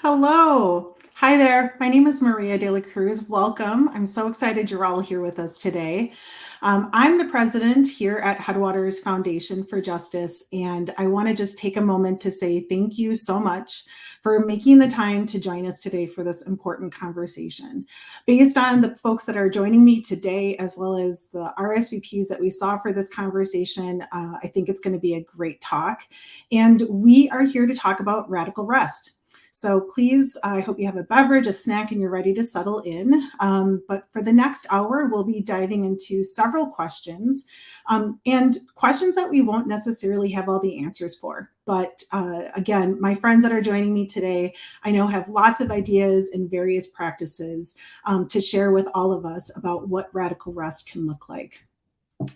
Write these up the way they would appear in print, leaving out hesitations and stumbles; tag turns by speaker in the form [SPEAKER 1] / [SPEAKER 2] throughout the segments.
[SPEAKER 1] Hello. Hi there. My name is Maria de la Cruz. Welcome. I'm so excited you're all here with us today. I'm the president here at Headwaters Foundation for Justice, and I want to just take a moment to say thank you so much for making the time to join us today for this important conversation. Based on the folks that are joining me today, as well as the RSVPs that we saw for this conversation, I think it's going to be a great talk. And we are here to talk about radical rest. So please, I hope you have a beverage, a snack, and you're ready to settle in. But for the next hour, we'll be diving into several questions and questions that we won't necessarily have all the answers for. But again, my friends that are joining me today, I know have lots of ideas and various practices to share with all of us about what radical rest can look like.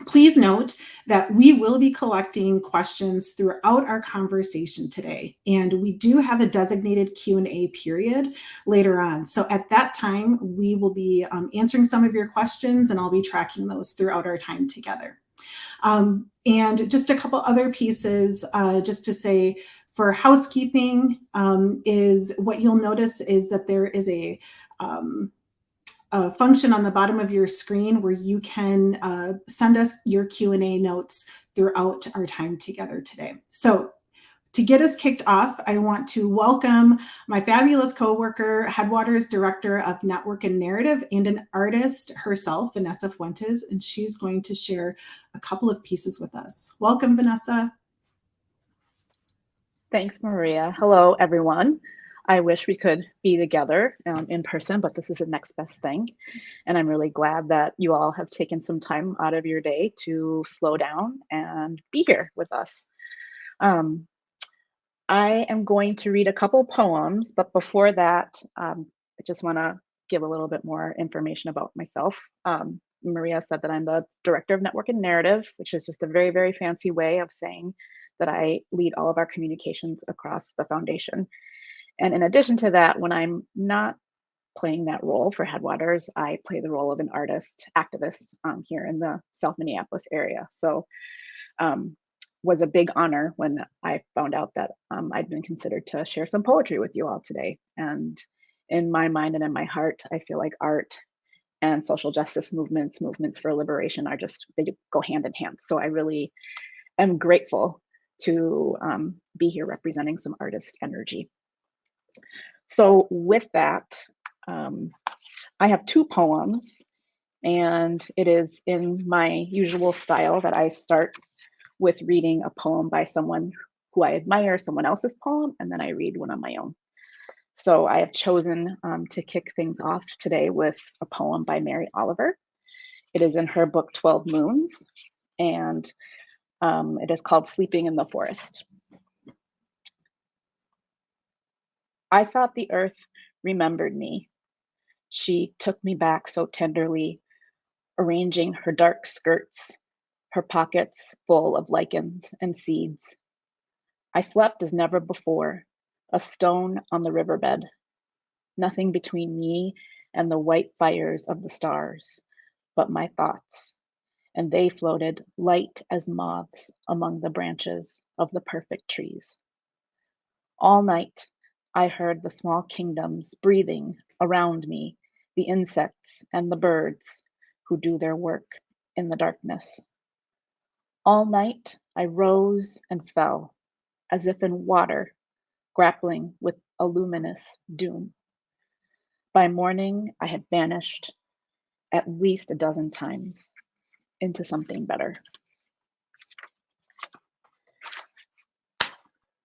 [SPEAKER 1] Please note that we will be collecting questions throughout our conversation today, and we do have a designated Q&A period later on. So at that time, we will be answering some of your questions, and I'll be tracking those throughout our time together. And just a couple other pieces, just to say, for housekeeping, is what you'll notice is that there is a function on the bottom of your screen where you can send us your Q&A notes throughout our time together today. So to get us kicked off, I want to welcome my fabulous coworker, Headwaters Director of Network and Narrative, and an artist herself, Vanessa Fuentes, and she's going to share a couple of pieces with us. Welcome, Vanessa.
[SPEAKER 2] Thanks, Maria. Hello, everyone. I wish we could be together in person, but this is the next best thing. And I'm really glad that you all have taken some time out of your day to slow down and be here with us. I am going to read a couple poems, but before that, I just want to give a little bit more information about myself. Maria said that I'm the Director of Network and Narrative, which is just a very, very fancy way of saying that I lead all of our communications across the foundation. And in addition to that, when I'm not playing that role for Headwaters, I play the role of an artist, activist here in the South Minneapolis area. So was a big honor when I found out that I'd been considered to share some poetry with you all today. And in my mind and in my heart, I feel like art and social justice movements for liberation are just, they go hand in hand. So I really am grateful to be here representing some artist energy. So with that, I have two poems, and it is in my usual style that I start with reading a poem by someone who I admire, someone else's poem, and then I read one of my own. So I have chosen to kick things off today with a poem by Mary Oliver. It is in her book, 12 Moons, and it is called Sleeping in the Forest. I thought the earth remembered me. She took me back so tenderly, arranging her dark skirts, her pockets full of lichens and seeds. I slept as never before, a stone on the riverbed, nothing between me and the white fires of the stars, but my thoughts, and they floated light as moths among the branches of the perfect trees. All night, I heard the small kingdoms breathing around me, the insects and the birds who do their work in the darkness. All night, I rose and fell, as if in water, grappling with a luminous doom. By morning, I had vanished at least a dozen times into something better.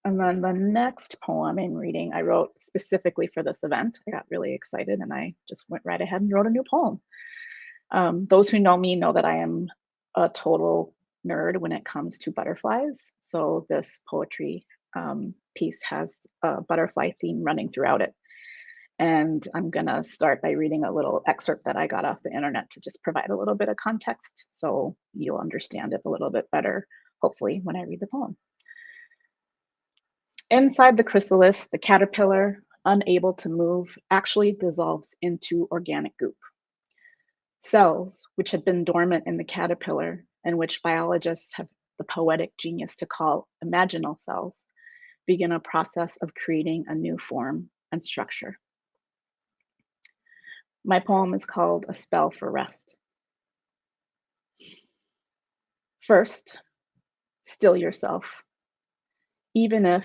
[SPEAKER 2] And then the next poem I'm reading, I wrote specifically for this event. I got really excited and I just went right ahead and wrote a new poem. Those who know me know that I am a total nerd when it comes to butterflies. So this poetry piece has a butterfly theme running throughout it. And I'm gonna start by reading a little excerpt that I got off the internet to just provide a little bit of context so you'll understand it a little bit better, hopefully, when I read the poem. Inside the chrysalis, the caterpillar, unable to move, actually dissolves into organic goop. Cells, which had been dormant in the caterpillar and which biologists have the poetic genius to call imaginal cells, begin a process of creating a new form, and structure. My poem is called A Spell for Rest. First, still yourself. Even if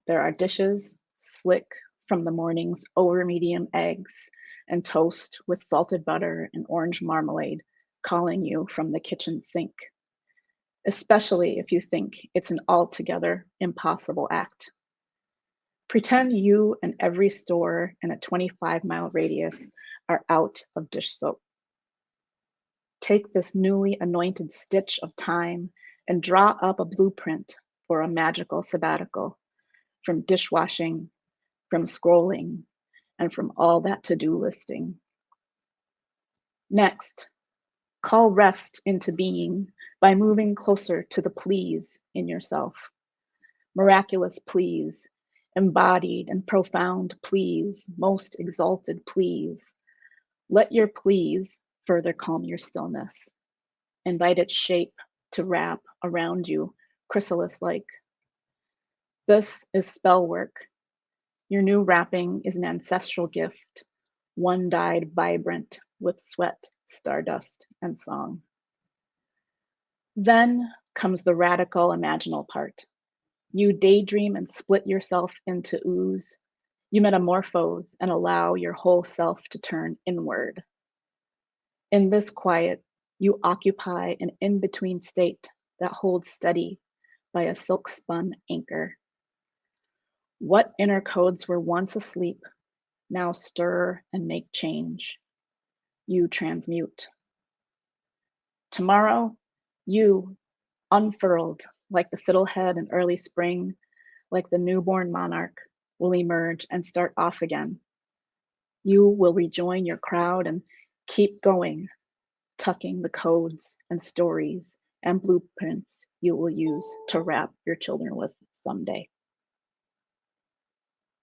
[SPEAKER 2] there are dishes slick from the morning's over-medium eggs and toast with salted butter and orange marmalade calling you from the kitchen sink, especially if you think it's an altogether impossible act. Pretend you and every store in a 25-mile radius are out of dish soap. Take this newly anointed stitch of time and draw up a blueprint for a magical sabbatical from dishwashing, from scrolling, and from all that to-do listing. Next, call rest into being by moving closer to the please in yourself. Miraculous please, embodied and profound please, most exalted please. Let your please further calm your stillness. Invite its shape to wrap around you, chrysalis-like. This is spell work. Your new wrapping is an ancestral gift, one dyed vibrant with sweat, stardust, and song. Then comes the radical imaginal part. You daydream and split yourself into ooze. You metamorphose and allow your whole self to turn inward. In this quiet, you occupy an in-between state that holds steady by a silk-spun anchor. What inner codes were once asleep now stir and make change. You transmute. Tomorrow, you, unfurled like the fiddlehead in early spring, like the newborn monarch, will emerge and start off again. You will rejoin your crowd and keep going, tucking the codes and stories and blueprints you will use to wrap your children with someday.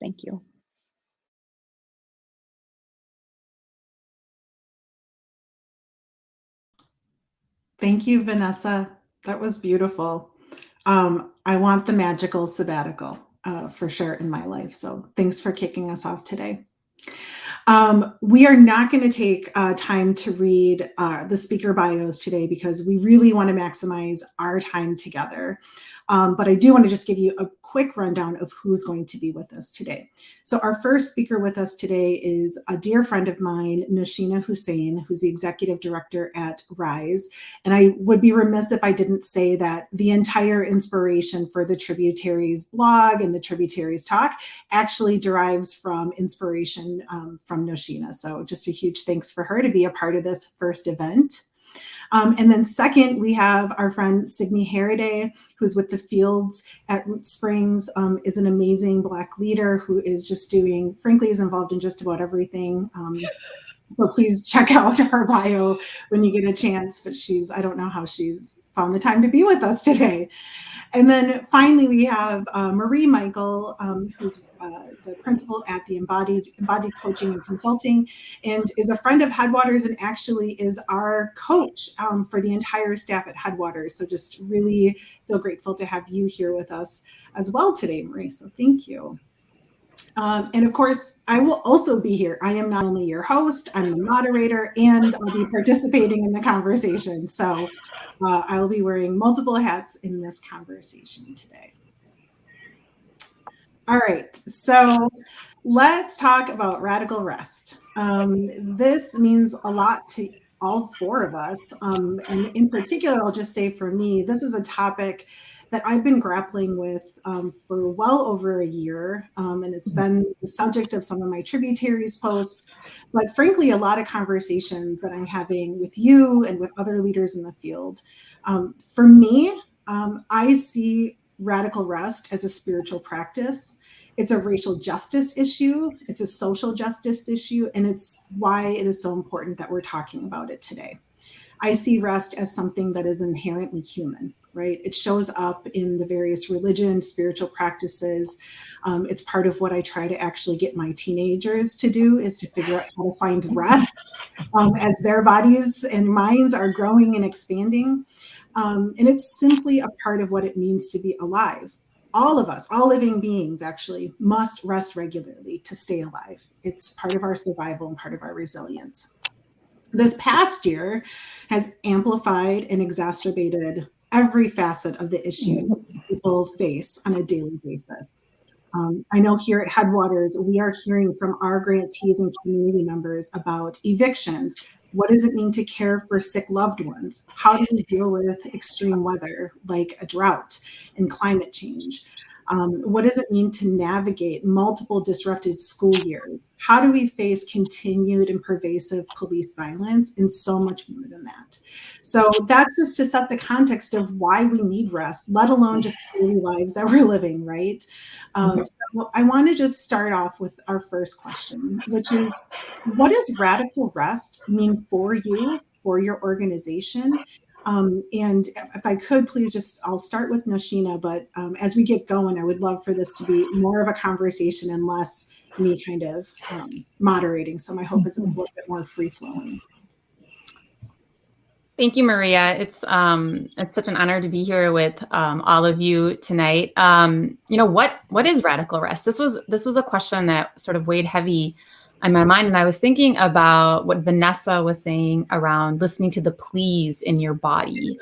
[SPEAKER 2] Thank you.
[SPEAKER 1] Thank you, Vanessa. That was beautiful. I want the magical sabbatical for sure in my life. So thanks for kicking us off today. We are not going to take time to read the speaker bios today because we really want to maximize our time together. But I do want to just give you a quick rundown of who's going to be with us today. So our first speaker with us today is a dear friend of mine, Nausheena Hussain, who's the executive director at Rise. And I would be remiss if I didn't say that the entire inspiration for the Tributaries blog and the Tributaries talk actually derives from inspiration from Nausheena. So just a huge thanks for her to be a part of this first event. And then second, we have our friend Signe Harriday, who's with the fields at Rootsprings, is an amazing Black leader who is just doing, frankly, is involved in just about everything. So please check out her bio when you get a chance, but I don't know how she's found the time to be with us today. And then finally, we have Marie Michael, who's the principal at the Embodied Coaching and Consulting, and is a friend of Headwaters and actually is our coach for the entire staff at Headwaters. So just really feel grateful to have you here with us as well today, Marie. So thank you. And of course, I will also be here. I am not only your host, I'm the moderator, and I'll be participating in the conversation. So I will be wearing multiple hats in this conversation today. All right, so let's talk about radical rest. This means a lot to all four of us. And in particular, I'll just say for me, this is a topic that I've been grappling with for well over a year. And it's been the subject of some of my Tributaries posts, but frankly, a lot of conversations that I'm having with you and with other leaders in the field. For me, I see radical rest as a spiritual practice. It's a racial justice issue. It's a social justice issue. And it's why it is so important that we're talking about it today. I see rest as something that is inherently human, right? It shows up in the various religion, spiritual practices. It's part of what I try to actually get my teenagers to do, is to figure out how to find rest as their bodies and minds are growing and expanding. And it's simply a part of what it means to be alive. all of us, all living beings actually must rest regularly to stay alive. It's part of our survival and part of our resilience. This past year has amplified and exacerbated every facet of the issues people face on a daily basis. I know here at Headwaters, we are hearing from our grantees and community members about evictions. What does it mean to care for sick loved ones? How do we deal with extreme weather like a drought and climate change? What does it mean to navigate multiple disrupted school years? How do we face continued and pervasive police violence, and so much more than that? So that's just to set the context of why we need rest, let alone just daily lives that we're living, right? So I want to just start off with our first question, which is, what does radical rest mean for you, for your organization? And if I could, please I'll start with Nausheena, but as we get going, I would love for this to be more of a conversation and less me kind of moderating. So my hope is it's a little bit more free flowing.
[SPEAKER 3] Thank you, Maria. It's such an honor to be here with all of you tonight. What is radical rest? This was a question that sort of weighed heavy on my mind, and I was thinking about what Vanessa was saying around listening to the pleas in your body.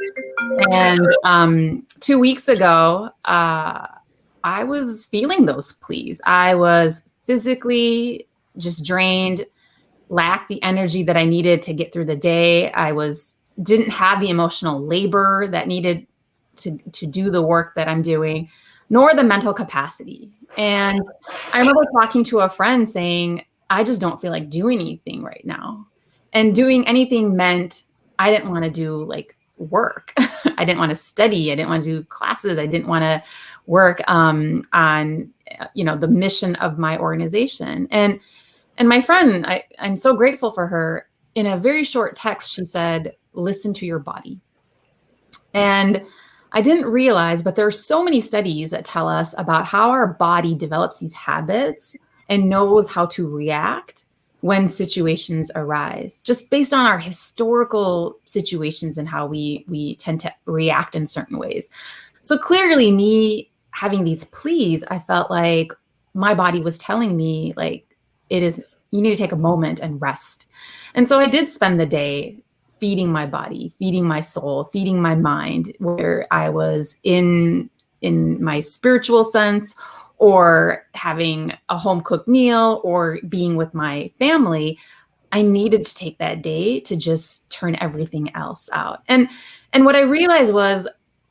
[SPEAKER 3] And 2 weeks ago, I was feeling those pleas. I was physically just drained, lacked the energy that I needed to get through the day. Didn't have the emotional labor that needed to do the work that I'm doing, nor the mental capacity. And I remember talking to a friend saying, I just don't feel like doing anything right now. And doing anything meant I didn't want to do like work. I didn't want to study. I didn't want to do classes. I didn't want to work on, the mission of my organization. And my friend, I'm so grateful for her. In a very short text, she said, listen to your body. And I didn't realize, but there are so many studies that tell us about how our body develops these habits and knows how to react when situations arise, just based on our historical situations and how we tend to react in certain ways. So clearly, me having these pleas, I felt like my body was telling me, like, you need to take a moment and rest. And so I did spend the day feeding my body, feeding my soul, feeding my mind, where I was in my spiritual sense, or having a home cooked meal, or being with my family. I needed to take that day to just turn everything else out. And what I realized was,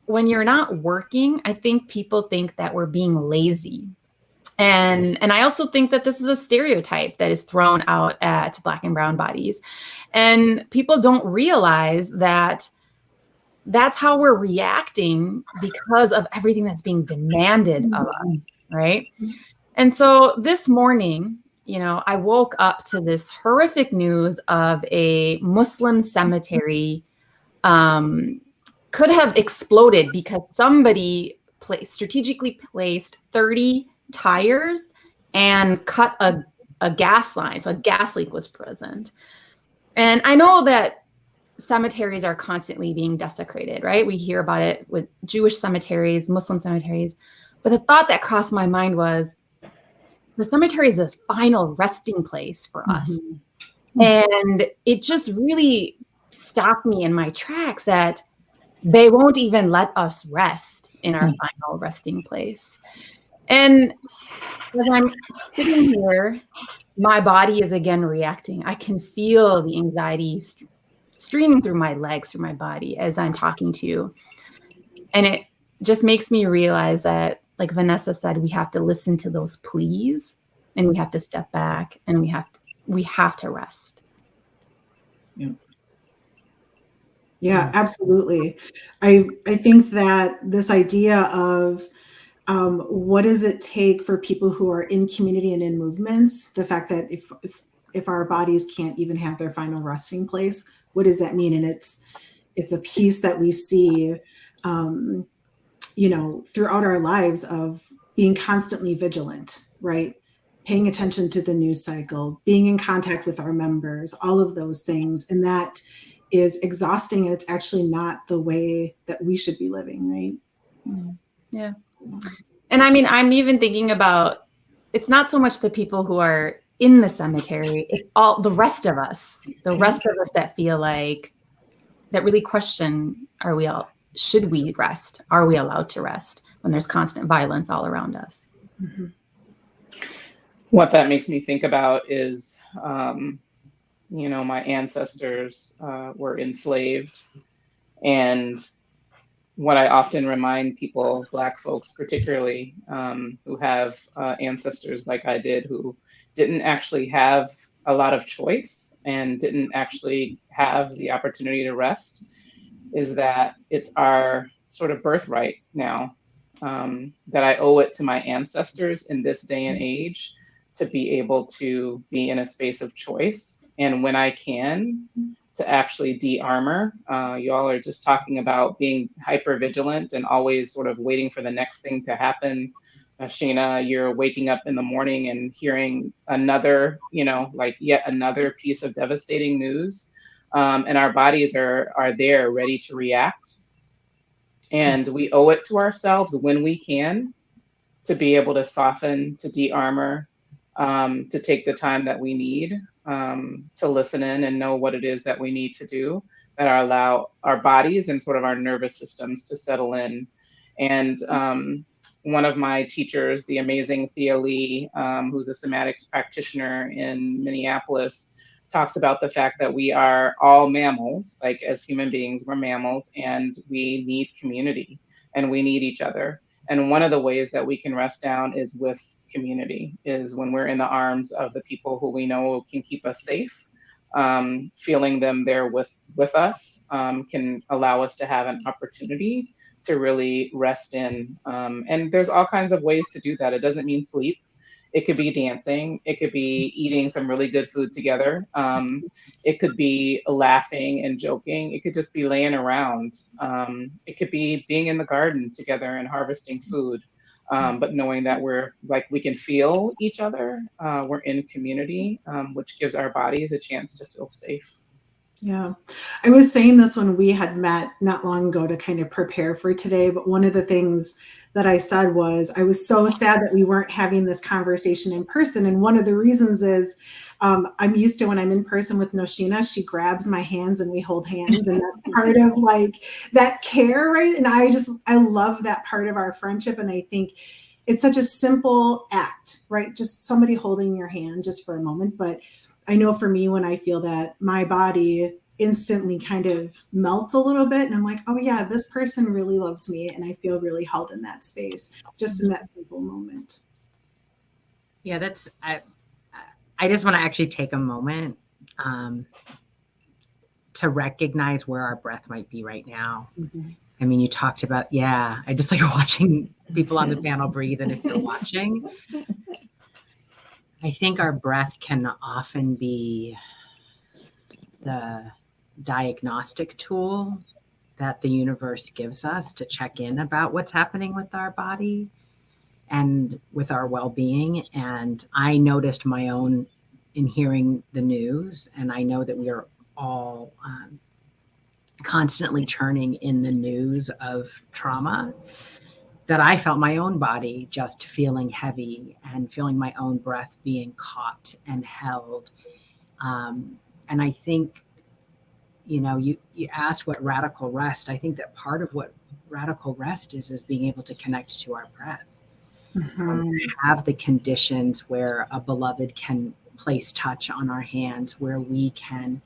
[SPEAKER 3] when you're not working, I think people think that we're being lazy. And I also think that this is a stereotype that is thrown out at Black and brown bodies. And people don't realize that that's how we're reacting because of everything that's being demanded of us, right? And so this morning, I woke up to this horrific news of a Muslim cemetery could have exploded because somebody strategically placed 30 tires and cut a gas line. So a gas leak was present. And I know that cemeteries are constantly being desecrated, right? We hear about it with Jewish cemeteries, Muslim cemeteries. But the thought that crossed my mind was, the cemetery is this final resting place for us. And it just really stopped me in my tracks that they won't even let us rest in our final resting place. And as I'm sitting here, my body is again reacting. I can feel the anxiety streaming through my legs, through my body as I'm talking to you. And it just makes me realize that, like Vanessa said, we have to listen to those pleas, and we have to step back, and we have to rest.
[SPEAKER 1] Yeah, absolutely. I think that this idea of what does it take for people who are in community and in movements, the fact that if our bodies can't even have their final resting place, what does that mean? And it's a piece that we see throughout our lives of being constantly vigilant, right? Paying attention to the news cycle, being in contact with our members, all of those things. And that is exhausting, and it's actually not the way that we should be living, right?
[SPEAKER 3] Yeah. And I mean, I'm even thinking about, it's not so much the people who are in the cemetery, it's all the rest of us, that feel like, that really question, should we rest? Are we allowed to rest when there's constant violence all around us?
[SPEAKER 1] Mm-hmm.
[SPEAKER 4] What that makes me think about is, my ancestors were enslaved. And what I often remind people, Black folks particularly, who have ancestors like I did, who didn't actually have a lot of choice and didn't actually have the opportunity to rest, is that it's our sort of birthright now, that I owe it to my ancestors in this day and age to be able to be in a space of choice. And when I can, to actually de-armor. You all are just talking about being hyper vigilant and always sort of waiting for the next thing to happen. Shayna, you're waking up in the morning and hearing another, yet another piece of devastating news. And our bodies are there ready to react. And we owe it to ourselves when we can to be able to soften, to de-armor, to take the time that we need to listen in and know what it is that we need to do that allow our bodies and sort of our nervous systems to settle in. And one of my teachers, the amazing Thea Lee, who's a somatics practitioner in Minneapolis, talks about the fact that we are all mammals, like as human beings, we're mammals, and we need community and we need each other. And one of the ways that we can rest down is with community, is when we're in the arms of the people who we know can keep us safe. Feeling them there with us can allow us to have an opportunity to really rest in. And there's all kinds of ways to do that. It doesn't mean sleep. It could be dancing. It could be eating some really good food together. It could be laughing and joking. It could just be laying around. It could be being in the garden together and harvesting food. But knowing that we can feel each other, we're in community, which gives our bodies a chance to feel safe.
[SPEAKER 1] Yeah, I was saying this when we had met not long ago to kind of prepare for today, but one of the things that I said was I was so sad that we weren't having this conversation in person. And one of the reasons is I'm used to when I'm in person with Noshena, she grabs my hands and we hold hands. And that's part of like that care, right? And I love that part of our friendship. And I think it's such a simple act, right? Just somebody holding your hand just for a moment. But I know for me, when I feel that, my body instantly kind of melts a little bit. And I'm like, oh yeah, this person really loves me. And I feel really held in that space, just in that simple moment.
[SPEAKER 5] Yeah, I just want to actually take a moment to recognize where our breath might be right now. Mm-hmm. I mean, you talked about, I just like watching people on the panel breathe. And if you're watching, I think our breath can often be the diagnostic tool that the universe gives us to check in about what's happening with our body and with our well-being. And I noticed my own in hearing the news, and I know that we are all constantly churning in the news of trauma, that I felt my own body just feeling heavy and feeling my own breath being caught and held. And I think, you asked what radical rest. I think that part of what radical rest is being able to connect to our breath. Mm-hmm. Have the conditions where a beloved can place touch on our hands, where we can,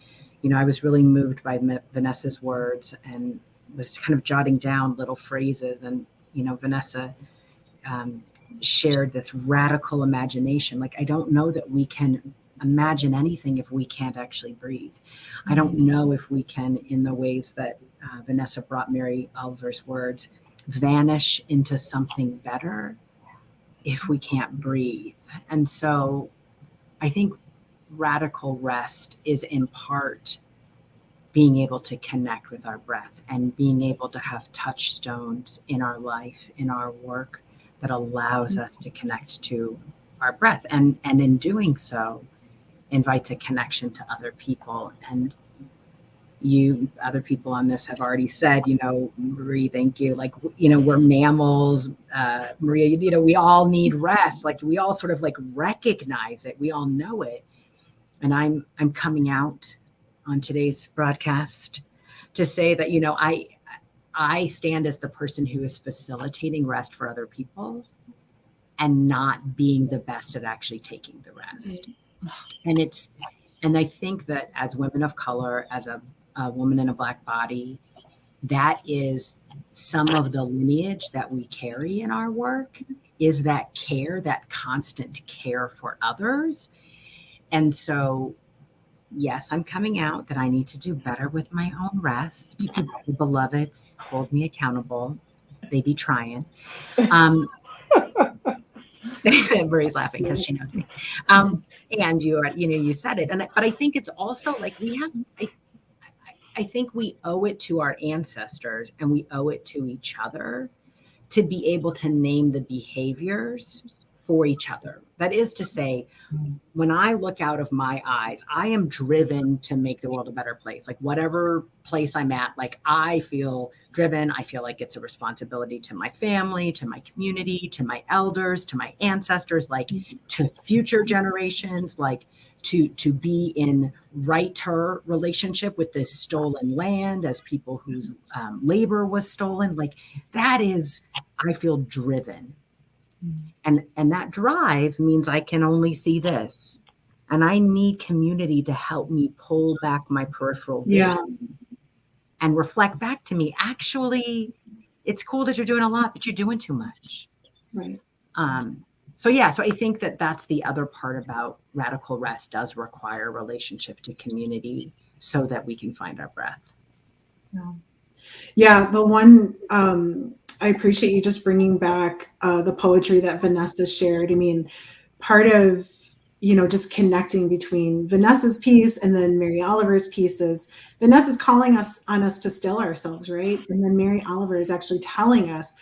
[SPEAKER 5] I was really moved by Vanessa's words and was kind of jotting down little phrases. And Vanessa shared this radical imagination. Like, I don't know that we can imagine anything if we can't actually breathe. I don't know if we can, in the ways that Vanessa brought Mary Oliver's words, vanish into something better if we can't breathe. And so I think radical rest is in part being able to connect with our breath and being able to have touchstones in our life, in our work, that allows us to connect to our breath. And in doing so, invites a connection to other people. And, you other people on this have already said, Marie, thank you. Like, we're mammals. Maria, we all need rest. Like, we all sort of like recognize it. We all know it. And I'm coming out on today's broadcast to say that, I stand as the person who is facilitating rest for other people and not being the best at actually taking the rest. And I think that as women of color, as a woman in a Black body, that is some of the lineage that we carry in our work, is that care, that constant care for others. And so, yes, I'm coming out that I need to do better with my own rest. The beloveds hold me accountable. They be trying. Marie's laughing because she knows me. And you said it. But I think it's also like I think we owe it to our ancestors and we owe it to each other to be able to name the behaviors for each other. That is to say, when I look out of my eyes, I am driven to make the world a better place. Like, whatever place I'm at, like, I feel driven. I feel like it's a responsibility to my family, to my community, to my elders, to my ancestors, like to future generations, like to be in righter relationship with this stolen land as people whose labor was stolen. Like, that is, I feel driven. And that drive means I can only see this. And I need community to help me pull back my peripheral vision and reflect back to me, actually, it's cool that you're doing a lot, but you're doing too much.
[SPEAKER 1] Right.
[SPEAKER 5] So I think that that's the other part about radical rest does require relationship to community so that we can find our breath.
[SPEAKER 1] Yeah, the one, I appreciate you just bringing back the poetry that Vanessa shared. I mean, part of, just connecting between Vanessa's piece and then Mary Oliver's pieces. Vanessa's calling on us to still ourselves, right? And then Mary Oliver is actually telling us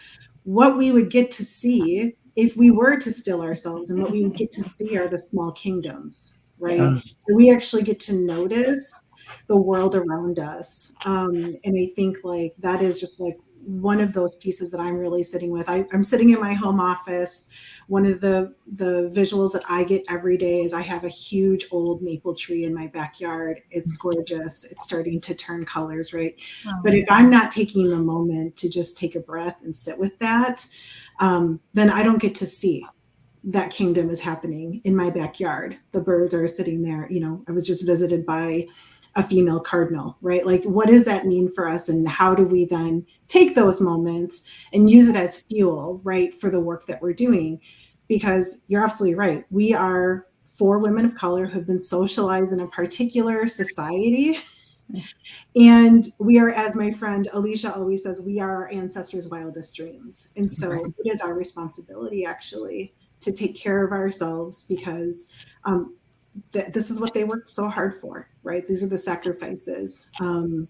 [SPEAKER 1] what we would get to see if we were to still ourselves, and what we would get to see are the small kingdoms, right?
[SPEAKER 4] Yes.
[SPEAKER 1] So we actually get to notice the world around us. And I think like that is just like one of those pieces that I'm really sitting with. I'm sitting in my home office. One of the visuals that I get every day is I have a huge old maple tree in my backyard. It's gorgeous. It's starting to turn colors, right?
[SPEAKER 3] Oh.
[SPEAKER 1] But if I'm not taking the moment to just take a breath and sit with that, then I don't get to see that kingdom is happening in my backyard. The birds are sitting there. I was just visited by a female cardinal, right? Like, what does that mean for us? And how do we then take those moments and use it as fuel, right, for the work that we're doing? Because you're absolutely right. We are 4 women of color who have been socialized in a particular society. And we are, as my friend Alicia always says, we are our ancestors' wildest dreams. And so it is our responsibility actually to take care of ourselves, because this is what they worked so hard for, right? These are the sacrifices. And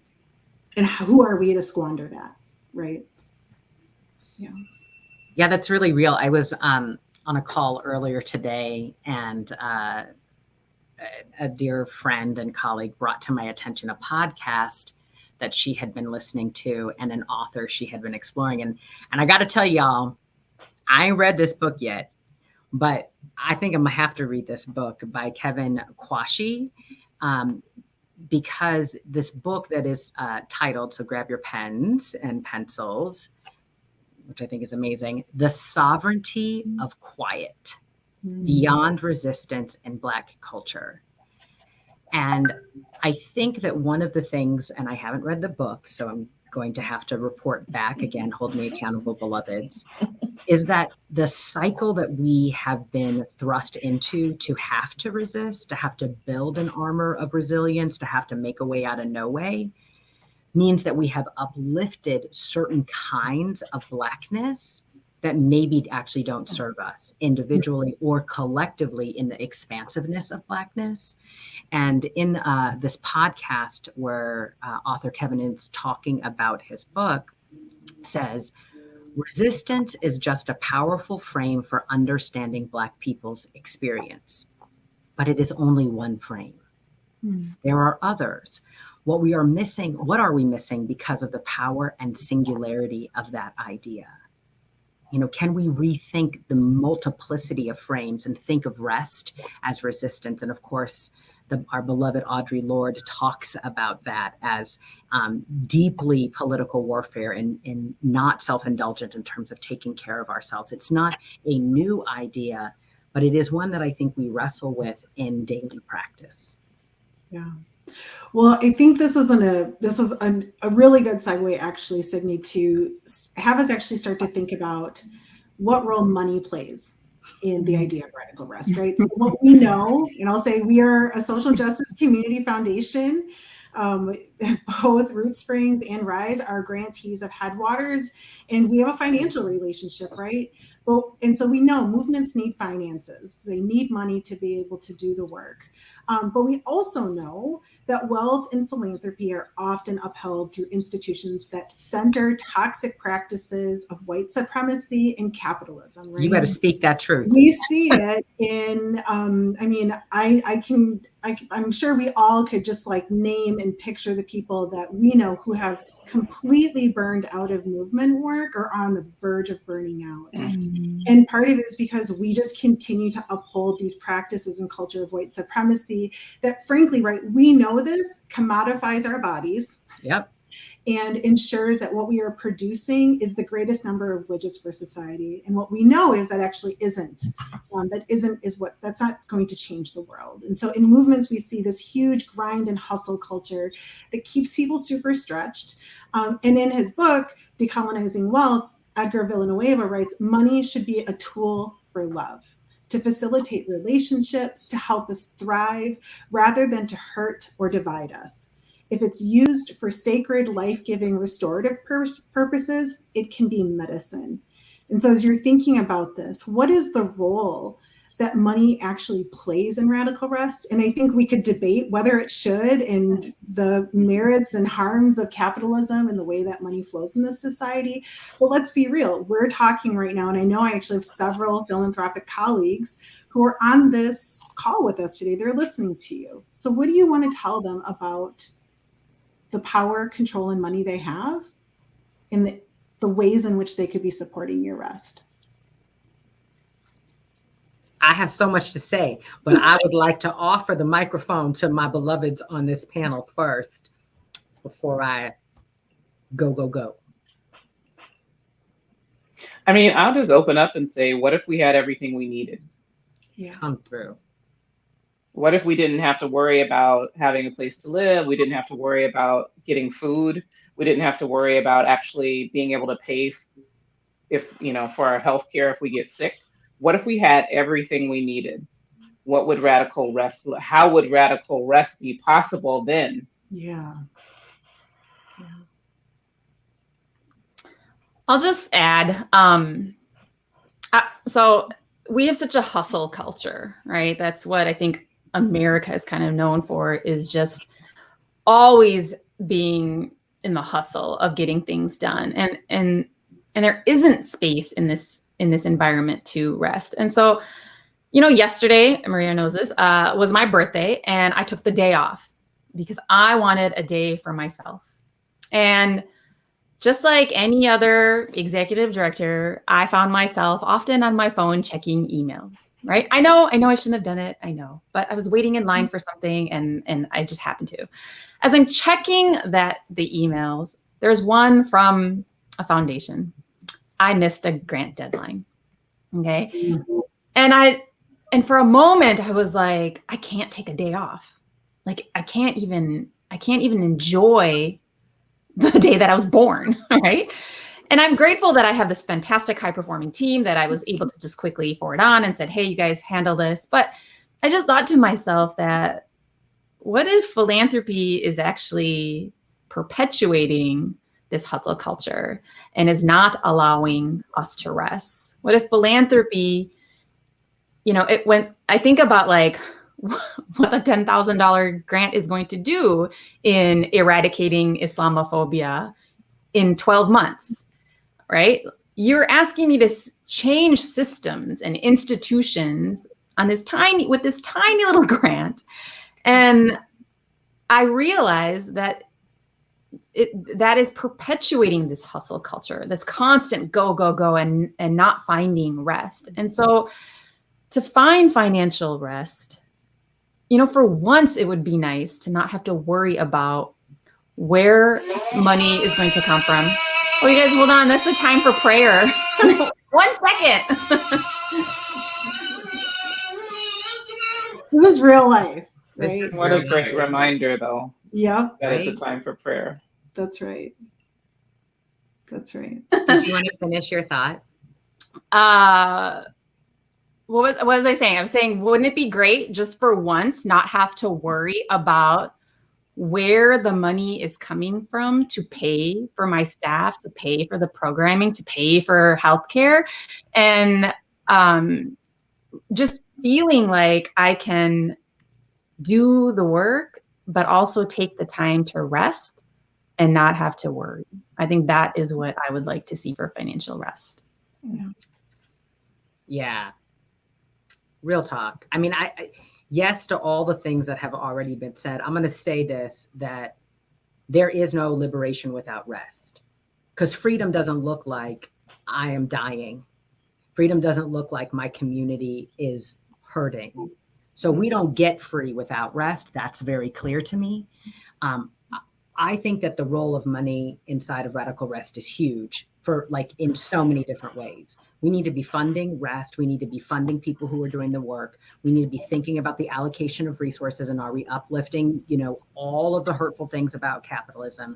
[SPEAKER 1] who are we to squander that, right?
[SPEAKER 5] Yeah, that's really real. I was on a call earlier today, and a dear friend and colleague brought to my attention a podcast that she had been listening to and an author she had been exploring. And I got to tell y'all, I ain't read this book yet, but I think I'm gonna have to read this book by Kevin Quashie, because this book that is titled, so grab your pens and pencils, which I think is amazing, The Sovereignty of Quiet, Beyond Resistance in Black Culture. And I think that one of the things, and I haven't read the book, so I'm going to have to report back again, hold me accountable, beloveds, is that the cycle that we have been thrust into to have to resist, to have to build an armor of resilience, to have to make a way out of no way, means that we have uplifted certain kinds of Blackness that maybe actually don't serve us individually or collectively in the expansiveness of Blackness. And in this podcast where author Kevin is talking about his book, says, resistance is just a powerful frame for understanding Black people's experience, but it is only one frame. There are others. what we are missing, what are we missing because of the power and singularity of that idea? You know, can we rethink the multiplicity of frames and think of rest as resistance? And of course, our beloved Audre Lorde talks about that as deeply political warfare and not self-indulgent in terms of taking care of ourselves. It's not a new idea, but it is one that I think we wrestle with in daily practice.
[SPEAKER 1] Yeah. Well, I think this is a really good segue, actually, Signe, to have us actually start to think about what role money plays in the idea of radical rest, right? So what we know, and I'll say we are a social justice community foundation. Both Rootsprings and Rise are grantees of Headwaters, and we have a financial relationship, right? Well, and so we know movements need finances. They need money to be able to do the work. But we also know that wealth and philanthropy are often upheld through institutions that center toxic practices of white supremacy and capitalism. Right?
[SPEAKER 5] You got to speak that truth.
[SPEAKER 1] We see it in, I'm sure we all could just like name and picture the people that we know who have completely burned out of movement work or on the verge of burning out. Mm-hmm. And part of it is because we just continue to uphold these practices and culture of white supremacy that, frankly, right, we know this commodifies our bodies.
[SPEAKER 5] Yep.
[SPEAKER 1] And ensures that what we are producing is the greatest number of widgets for society. And what we know is that actually isn't. That's not going to change the world. And so in movements, we see this huge grind and hustle culture that keeps people super stretched. And in his book, Decolonizing Wealth, Edgar Villanueva writes, money should be a tool for love, to facilitate relationships, to help us thrive, rather than to hurt or divide us. If it's used for sacred, life-giving, restorative purposes, it can be medicine. And so as you're thinking about this, what is the role that money actually plays in radical rest? And I think we could debate whether it should and the merits and harms of capitalism and the way that money flows in this society. But let's be real. We're talking right now, and I know I actually have several philanthropic colleagues who are on this call with us today. They're listening to you. So what do you want to tell them about the power, control, and money they have in the ways in which they could be supporting your rest?
[SPEAKER 5] I have so much to say, but I would like to offer the microphone to my beloveds on this panel first before I go.
[SPEAKER 4] I mean, I'll just open up and say, what if we had everything we needed?
[SPEAKER 1] Yeah.
[SPEAKER 5] Come through.
[SPEAKER 4] What if we didn't have to worry about having a place to live? We didn't have to worry about getting food. We didn't have to worry about actually being able to pay for our health care if we get sick. What if we had everything we needed? How would radical rest be possible then?
[SPEAKER 1] Yeah.
[SPEAKER 3] I'll just add, so we have such a hustle culture, right? That's what I think America is kind of known for, is just always being in the hustle of getting things done. And there isn't space in this environment to rest. And so, yesterday, Maria knows this, was my birthday, and I took the day off because I wanted a day for myself. And just like any other executive director, I found myself often on my phone checking emails, right? I know I shouldn't have done it. I know, but I was waiting in line for something and I just happened to. As I'm checking the emails, there's one from a foundation. I missed a grant deadline. Okay. And for a moment I was like, I can't take a day off. Like I can't even enjoy the day that I was born, right? And I'm grateful that I have this fantastic high-performing team that I was able to just quickly forward on and said, hey, you guys handle this. But I just thought to myself that what if philanthropy is actually perpetuating this hustle culture and is not allowing us to rest? What if philanthropy, when I think about like what a $10,000 grant is going to do in eradicating Islamophobia in 12 months, right? You're asking me to change systems and institutions with this tiny little grant. And I realize that that is perpetuating this hustle culture, this constant go, go, go, and not finding rest. And so to find financial rest, for once it would be nice to not have to worry about where money is going to come from. Oh, you guys, hold on. That's the time for prayer. 1 second.
[SPEAKER 1] This is real life, right?
[SPEAKER 4] What a great reminder, though.
[SPEAKER 1] Yeah.
[SPEAKER 4] That it's a time for prayer.
[SPEAKER 1] That's right. That's right.
[SPEAKER 5] Did you want to finish your thought?
[SPEAKER 3] What was I saying? I was saying, wouldn't it be great just for once not have to worry about where the money is coming from to pay for my staff, to pay for the programming, to pay for healthcare, and just feeling like I can do the work, but also take the time to rest and not have to worry. I think that is what I would like to see for financial rest.
[SPEAKER 5] Yeah. Real talk. I mean, I yes to all the things that have already been said. I'm going to say this, that there is no liberation without rest, because freedom doesn't look like I am dying. Freedom doesn't look like my community is hurting. So we don't get free without rest. That's very clear to me. I think that the role of money inside of Radical Rest is huge, for like in so many different ways. We need to be funding rest. We need to be funding people who are doing the work. We need to be thinking about the allocation of resources, and are we uplifting, all of the hurtful things about capitalism.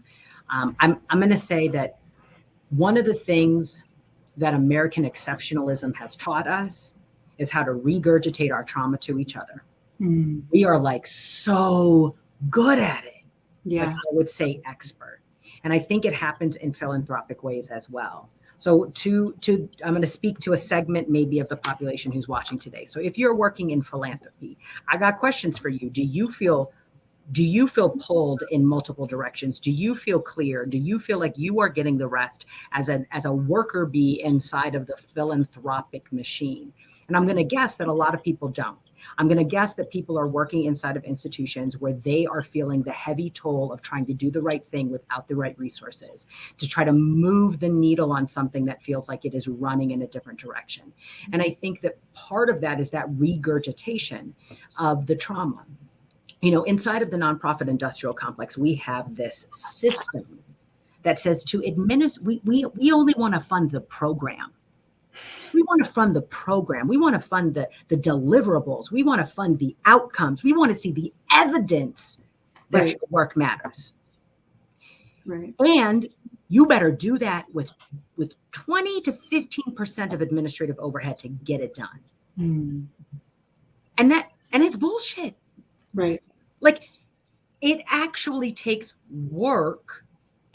[SPEAKER 5] I'm going to say that one of the things that American exceptionalism has taught us is how to regurgitate our trauma to each other. We are like so good at it.
[SPEAKER 1] Yeah.
[SPEAKER 5] Like I would say expert. And I think it happens in philanthropic ways as well. So I'm going to speak to a segment maybe of the population who's watching today. So if you're working in philanthropy, I got questions for you. Do you feel pulled in multiple directions? Do you feel clear? Do you feel like you are getting the rest as a worker bee inside of the philanthropic machine? And I'm going to guess that a lot of people don't. I'm going to guess that people are working inside of institutions where they are feeling the heavy toll of trying to do the right thing without the right resources, to try to move the needle on something that feels like it is running in a different direction. And I think that part of that is that regurgitation of the trauma. Inside of the nonprofit industrial complex, we have this system that says to administer, we only want to fund the program. We want to fund the program. We want to fund the deliverables. We want to fund the outcomes. We want to see the evidence that your work matters.
[SPEAKER 1] Right. And
[SPEAKER 5] you better do that with 20 to 15% of administrative overhead to get it done. And it's bullshit.
[SPEAKER 1] Right.
[SPEAKER 5] Like, it actually takes work,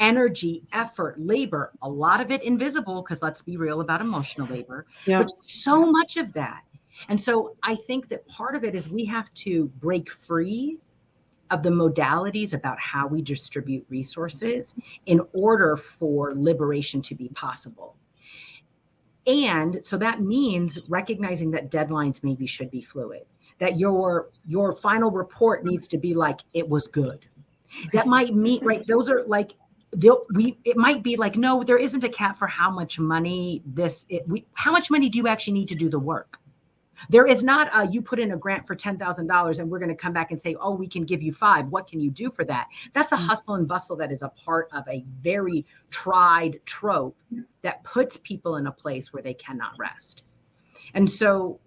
[SPEAKER 5] energy, effort, labor, a lot of it invisible, because let's be real about emotional labor, but so much of that. And so I think that part of it is we have to break free of the modalities about how we distribute resources in order for liberation to be possible. And so that means recognizing that deadlines maybe should be fluid, that your final report needs to be like, it was good. That might mean, right? Those are like, it might be like, no, there isn't a cap for how much money how much money do you actually need to do the work? There is not you put in a grant for $10,000 and we're going to come back and say, oh, we can give you $5,000. What can you do for that? That's a hustle and bustle that is a part of a very tried trope that puts people in a place where they cannot rest. And so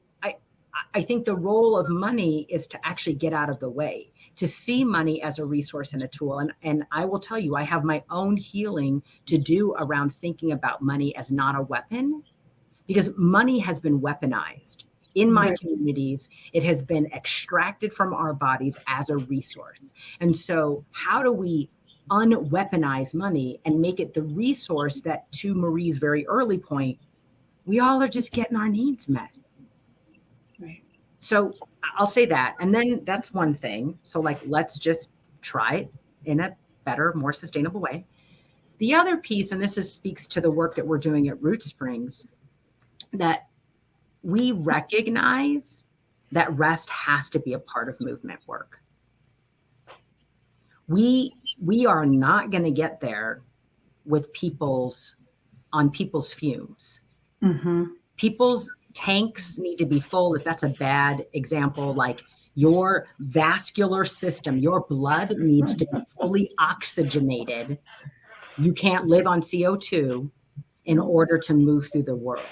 [SPEAKER 5] I think the role of money is to actually get out of the way, to see money as a resource and a tool. And I will tell you, I have my own healing to do around thinking about money as not a weapon, because money has been weaponized. In my communities, it has been extracted from our bodies as a resource. And so how do we unweaponize money and make it the resource that, to Marie's very early point, we all are just getting our needs met?
[SPEAKER 1] Right.
[SPEAKER 5] So I'll say that. And then that's one thing. So like, let's just try it in a better, more sustainable way. The other piece, and this speaks to the work that we're doing at Rootsprings, that we recognize that rest has to be a part of movement work. we are not going to get there with people's fumes.
[SPEAKER 1] Mm-hmm.
[SPEAKER 5] People's tanks need to be full. If that's a bad example, like your vascular system, your blood needs to be fully oxygenated. You can't live on CO2 in order to move through the world.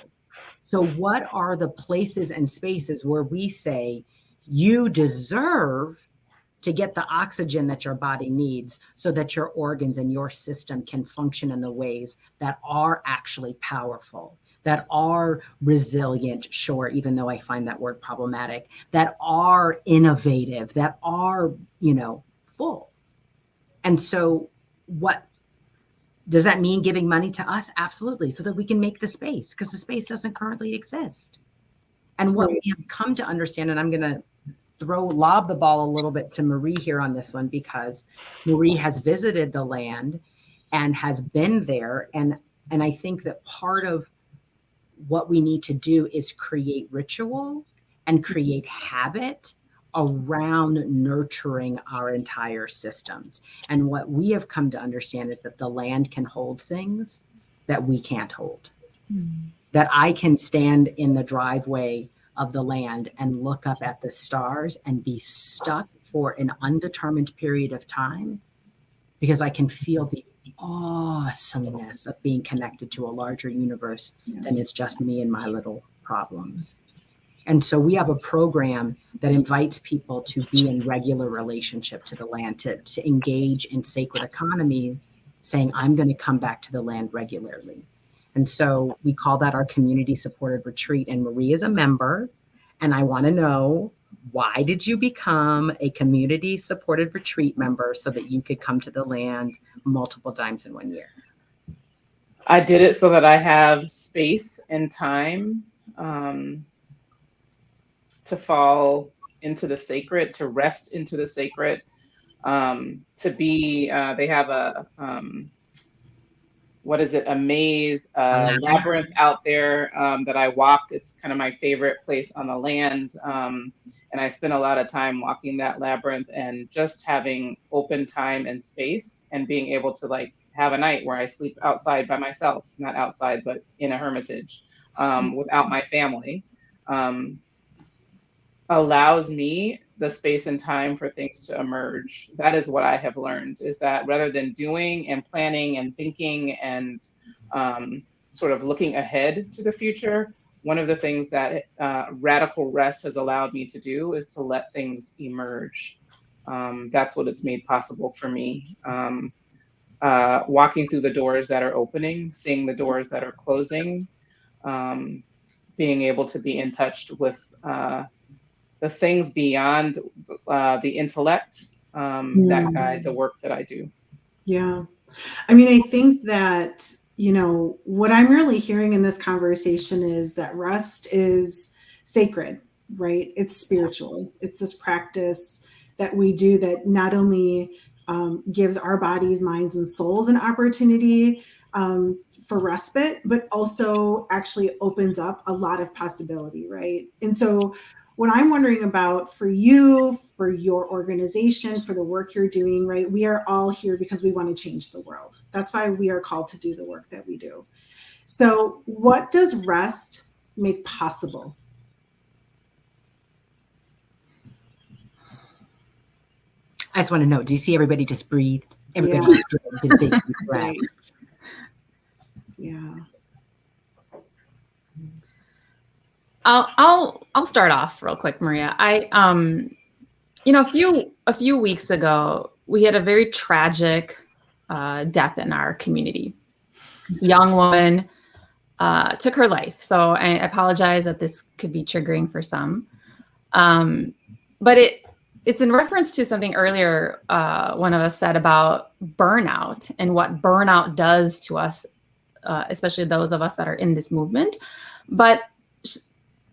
[SPEAKER 5] So what are the places and spaces where we say you deserve to get the oxygen that your body needs so that your organs and your system can function in the ways that are actually powerful, that are resilient, sure, even though I find that word problematic, that are innovative, that are, full. And so what does that mean? Giving money to us? Absolutely. So that we can make the space, because the space doesn't currently exist. And what we have come to understand, and I'm going to lob the ball a little bit to Marie here on this one, because Marie has visited the land and has been there. And I think that part of what we need to do is create ritual and create habit around nurturing our entire systems. And what we have come to understand is that the land can hold things that we can't hold. That I can stand in the driveway of the land and look up at the stars and be stuck for an undetermined period of time, because I can feel the awesomeness of being connected to a larger universe than it's just me and my little problems. And so we have a program that invites people to be in regular relationship to the land, to engage in sacred economy, saying, I'm going to come back to the land regularly. And so we call that our community supported retreat. And Marie is a member. And I want to know, why did you become a community supported retreat member so that you could come to the land multiple times in 1 year?
[SPEAKER 4] I did it so that I have space and time to fall into the sacred, to rest into the sacred, to be, they have a, a maze, labyrinth out there that I walk. It's kind of my favorite place on the land. And I spend a lot of time walking that labyrinth and just having open time and space, and being able to have a night where I sleep outside by myself, not outside, but in a hermitage without my family. Allows me the space and time for things to emerge. That is what I have learned, is that rather than doing and planning and thinking and sort of looking ahead to the future, one of the things that radical rest has allowed me to do is to let things emerge. That's what it's made possible for me. Walking through the doors that are opening, seeing the doors that are closing, being able to be in touch with the things beyond the intellect that guide the work that I do.
[SPEAKER 1] Yeah. I mean, I think that, what I'm really hearing in this conversation is that rest is sacred, right? It's spiritual. It's this practice that we do that not only gives our bodies, minds, and souls an opportunity for respite, but also actually opens up a lot of possibility, right? And so what I'm wondering about for you, for your organization, for the work you're doing, right? We are all here because we want to change the world. That's why we are called to do the work that we do. So what does rest make possible?
[SPEAKER 5] I just want to know, do you see everybody just breathed? Everybody just did a big breath.
[SPEAKER 1] Right. Yeah.
[SPEAKER 3] I'll start off real quick, Maria. A few weeks ago, we had a very tragic death in our community. A young woman took her life. So I apologize that this could be triggering for some. But it's in reference to something earlier one of us said about burnout and what burnout does to us, especially those of us that are in this movement. But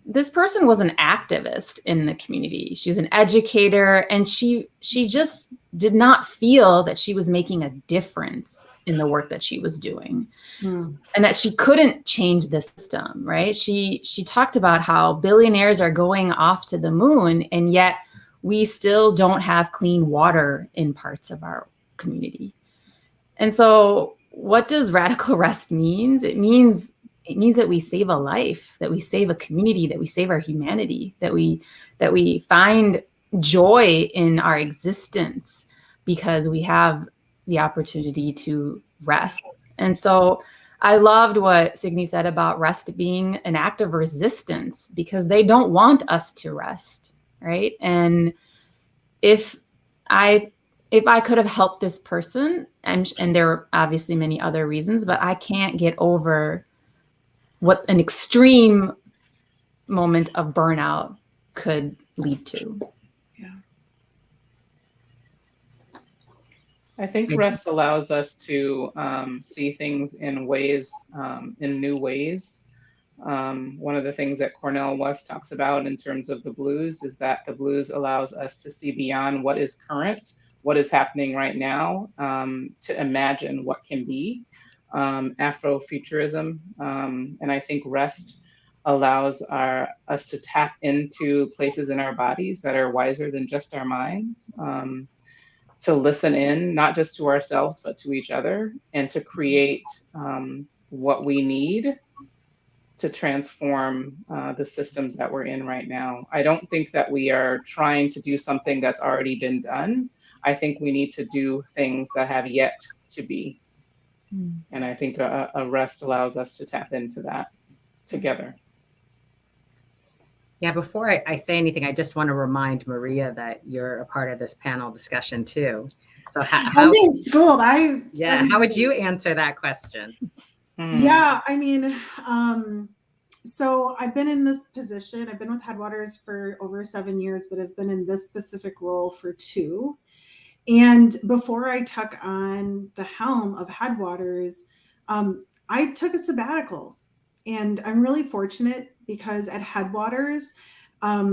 [SPEAKER 3] this person was an activist in the community. She's an educator, and she just did not feel that she was making a difference in the work that she was doing, and that she couldn't change the system, right? She talked about how billionaires are going off to the moon, and yet we still don't have clean water in parts of our community. And so what does radical rest means? It means that we save a life, that we save a community, that we save our humanity, that we find joy in our existence because we have the opportunity to rest. And so I loved what Signe said about rest being an act of resistance, because they don't want us to rest, right? And if I could have helped this person, and there are obviously many other reasons, but I can't get over what an extreme moment of burnout could lead to.
[SPEAKER 1] Yeah.
[SPEAKER 4] I think rest allows us to see things in ways, in new ways. One of the things that Cornel West talks about in terms of the blues is that the blues allows us to see beyond what is current, what is happening right now, to imagine what can be. Afrofuturism, and I think rest allows us to tap into places in our bodies that are wiser than just our minds, to listen in, not just to ourselves, but to each other, and to create what we need to transform the systems that we're in right now. I don't think that we are trying to do something that's already been done. I think we need to do things that have yet to be. And I think a rest allows us to tap into that together.
[SPEAKER 5] Yeah, before I say anything, I just want to remind Maria that you're a part of this panel discussion too. So
[SPEAKER 1] I'm being schooled.
[SPEAKER 5] How would you answer that question?
[SPEAKER 1] Yeah, I mean, so I've been in this position. I've been with Headwaters for over 7 years, but I've been in this specific role for 2. And before I took on the helm of Headwaters, I took a sabbatical. And I'm really fortunate because at Headwaters,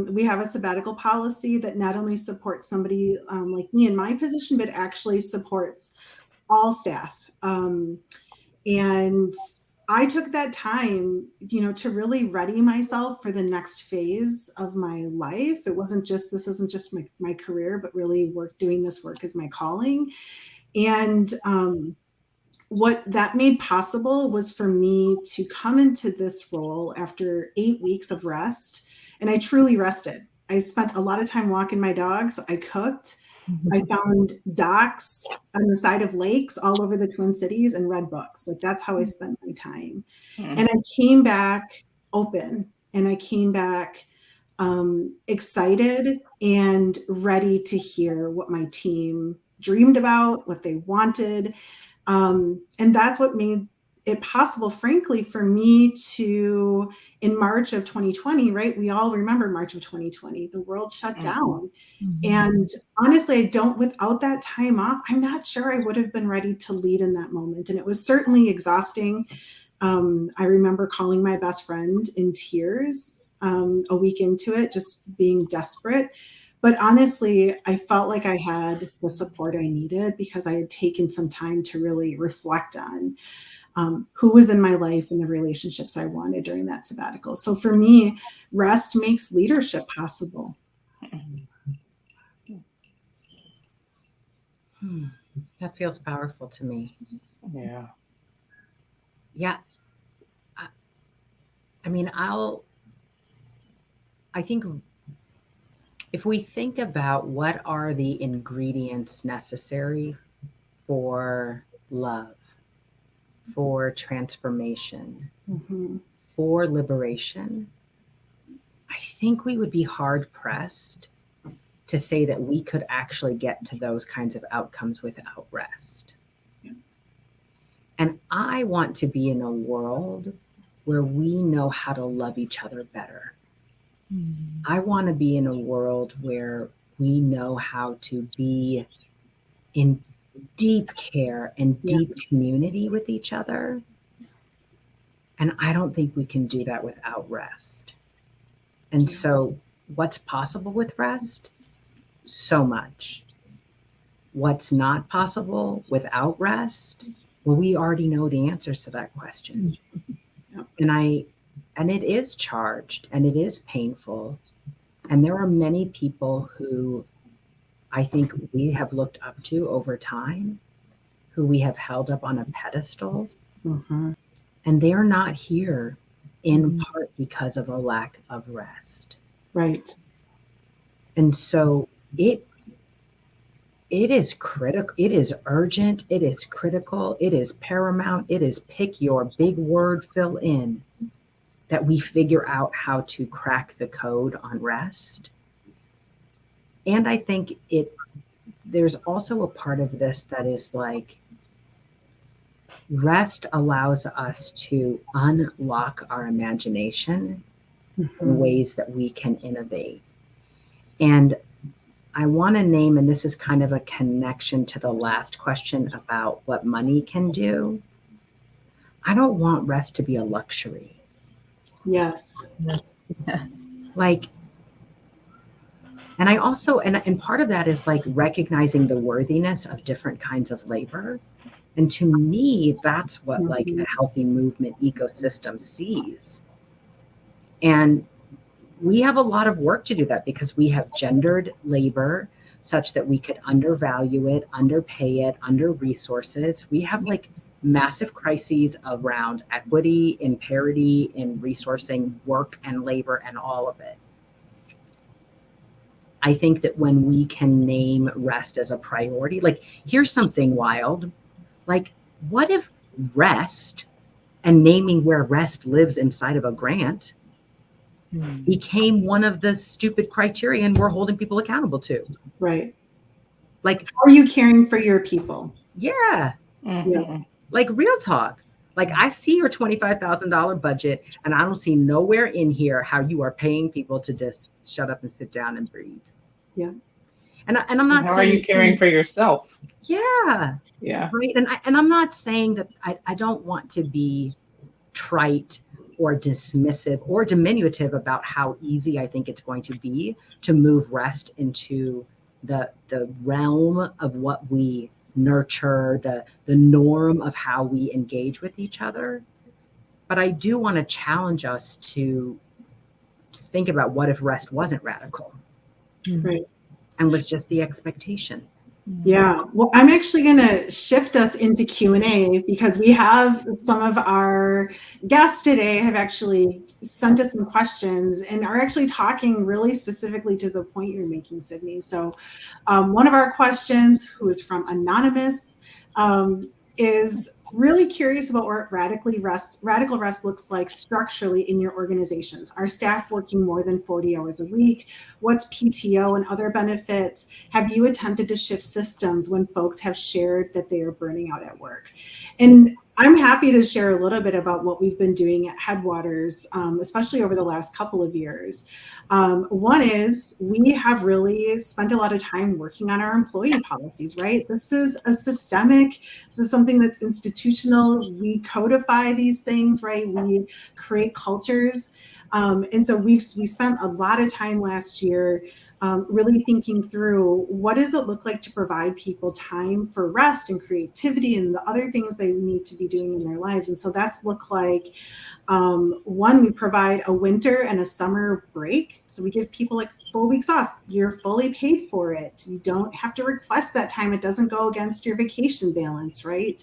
[SPEAKER 1] we have a sabbatical policy that not only supports somebody like me in my position, but actually supports all staff. And I took that time, to really ready myself for the next phase of my life. This isn't just my career, but really doing this work is my calling. And what that made possible was for me to come into this role after 8 weeks of rest. And I truly rested. I spent a lot of time walking my dogs. I cooked. I found docs on the side of lakes all over the Twin Cities and read books. Like, that's how I spent my time. And I came back open, and I came back excited and ready to hear what my team dreamed about, what they wanted. And that's what made it possible, frankly, for me to, in March of 2020, right? We all remember March of 2020, the world shut down. And honestly, without that time off, I'm not sure I would have been ready to lead in that moment. And it was certainly exhausting. I remember calling my best friend in tears a week into it, just being desperate. But honestly, I felt like I had the support I needed because I had taken some time to really reflect on who was in my life and the relationships I wanted during that sabbatical. So for me, rest makes leadership possible.
[SPEAKER 5] That feels powerful to me.
[SPEAKER 4] Yeah.
[SPEAKER 5] Yeah. I think if we think about what are the ingredients necessary for love, for transformation, for liberation, I think we would be hard pressed to say that we could actually get to those kinds of outcomes without rest. And I want to be in a world where we know how to love each other better. I want to be in a world where we know how to be in deep care and deep community with each other. And I don't think we can do that without rest. And so what's possible with rest? So much. What's not possible without rest? Well, we already know the answers to that question. And it is charged and it is painful. And there are many people who I think we have looked up to over time, who we have held up on a pedestal,
[SPEAKER 1] Mm-hmm.
[SPEAKER 5] and they're not here in part because of a lack of rest.
[SPEAKER 1] Right.
[SPEAKER 5] And so it is critical, it is urgent, it is critical, it is paramount, it is pick your big word, fill in, that we figure out how to crack the code on rest. And I think there's also a part of this that is like, rest allows us to unlock our imagination in ways that we can innovate. And I want to name, and this is kind of a connection to the last question about what money can do. I don't want rest to be a luxury.
[SPEAKER 1] Yes.
[SPEAKER 3] Yes.
[SPEAKER 5] Like, and I also, and part of that is like recognizing the worthiness of different kinds of labor. And to me, that's what like a healthy movement ecosystem sees. And we have a lot of work to do that, because we have gendered labor such that we could undervalue it, underpay it, under resources. We have like massive crises around equity and parity in resourcing work and labor and all of it. I think that when we can name rest as a priority, like here's something wild. Like, what if rest and naming where rest lives inside of a grant became one of the stupid criteria and we're holding people accountable to?
[SPEAKER 1] Right.
[SPEAKER 5] Like,
[SPEAKER 1] are you caring for your people?
[SPEAKER 5] Yeah.
[SPEAKER 4] Mm-hmm.
[SPEAKER 5] Like real talk. Like I see your $25,000 budget and I don't see nowhere in here how you are paying people to just shut up and sit down and breathe.
[SPEAKER 1] Yeah.
[SPEAKER 5] And I'm not
[SPEAKER 4] How
[SPEAKER 5] saying,
[SPEAKER 4] are you caring for yourself?
[SPEAKER 5] Yeah.
[SPEAKER 4] Yeah.
[SPEAKER 5] Right. And I'm not saying that I don't want to be trite or dismissive or diminutive about how easy I think it's going to be to move rest into the realm of what we nurture, the norm of how we engage with each other. But I do want to challenge us to think about, what if rest wasn't radical?
[SPEAKER 1] Right.
[SPEAKER 5] And was just the expectation?
[SPEAKER 1] Yeah, well, I'm actually going to shift us into Q&A, because we have some of our guests today have actually sent us some questions and are actually talking really specifically to the point you're making, Signe. So one of our questions, who is from Anonymous, is really curious about what radical rest looks like structurally in your organizations. Are staff working more than 40 hours a week? What's PTO and other benefits? Have you attempted to shift systems when folks have shared that they are burning out at work? And I'm happy to share a little bit about what we've been doing at Headwaters, especially over the last couple of years. One is we have really spent a lot of time working on our employee policies, right? This is a systemic, this is something that's institutional. We codify these things, right? We create cultures. And so we spent a lot of time last year really thinking through, what does it look like to provide people time for rest and creativity and the other things they need to be doing in their lives. And so that's look like, one, we provide a winter and a summer break. So we give people like full weeks off. You're fully paid for it. You don't have to request that time. It doesn't go against your vacation balance, right?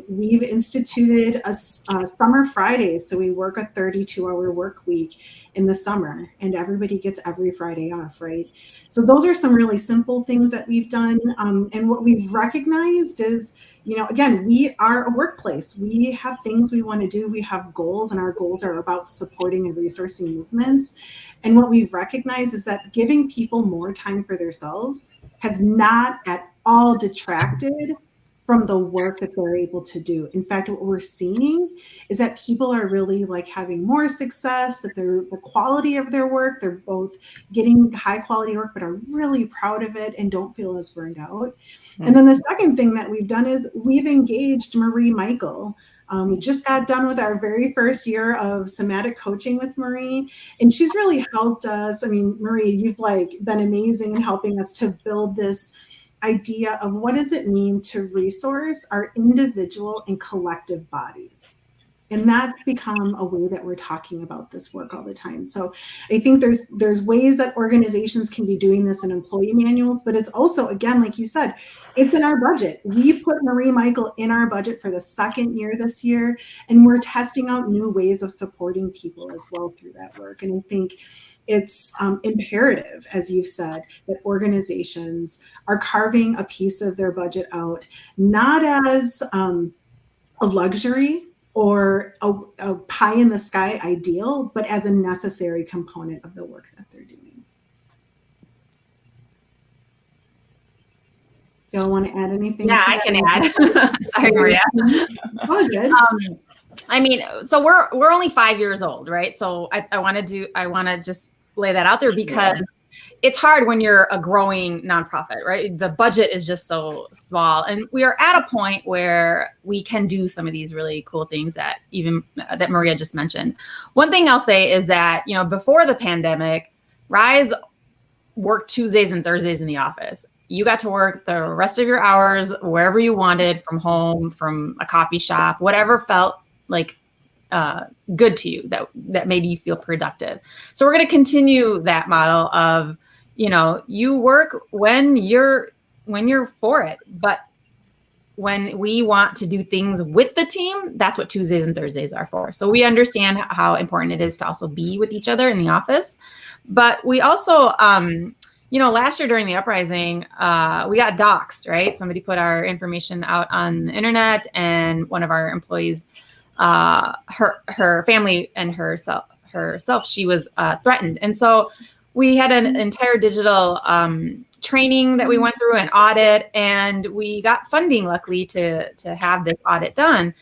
[SPEAKER 1] We've instituted a summer Fridays. So we work a 32-hour work week in the summer, and everybody gets every Friday off, right? So those are some really simple things that we've done. And what we've recognized is, again, we are a workplace. We have things we want to do. We have goals, and our goals are about supporting and resourcing movements. And what we've recognized is that giving people more time for themselves has not at all detracted from the work that they're able to do. In fact, what we're seeing is that people are really like having more success, that the quality of their work, they're both getting high quality work, but are really proud of it and don't feel as burned out. And then the second thing that we've done is we've engaged Marie Michael. We just got done with our very first year of somatic coaching with Marie, and she's really helped us. I mean, Marie, you've like been amazing in helping us to build this idea of what does it mean to resource our individual and collective bodies. And that's become a way that we're talking about this work all the time. So I think there's ways that organizations can be doing this in employee manuals, but it's also, again, like you said, it's in our budget. We put Marie Michael in our budget for the second year this year, and we're testing out new ways of supporting people as well through that work. And I think it's imperative, as you've said, that organizations are carving a piece of their budget out, not as a luxury or a pie in the sky ideal, but as a necessary component of the work that they're doing. Do y'all want to add anything?
[SPEAKER 3] Yeah, I can add. Sorry, Maria.
[SPEAKER 1] Oh, good.
[SPEAKER 3] I mean, so we're only 5 years old, right? So I want to just lay that out there because it's hard when you're a growing nonprofit, right? The budget is just so small, and we are at a point where we can do some of these really cool things that Maria just mentioned. One thing I'll say is that, before the pandemic, Rise worked Tuesdays and Thursdays in the office. You got to work the rest of your hours wherever you wanted, from home, from a coffee shop, whatever felt like good to you, that made you feel productive. So we're going to continue that model of, you work when you're for it, but when we want to do things with the team, that's what Tuesdays and Thursdays are for. So we understand how important it is to also be with each other in the office. But we also, last year during the uprising, we got doxxed, right? Somebody put our information out on the internet, and one of our employees, her family and herself, she was threatened. And so we had an entire digital training that we went through, an audit, and we got funding, luckily, to have this audit done.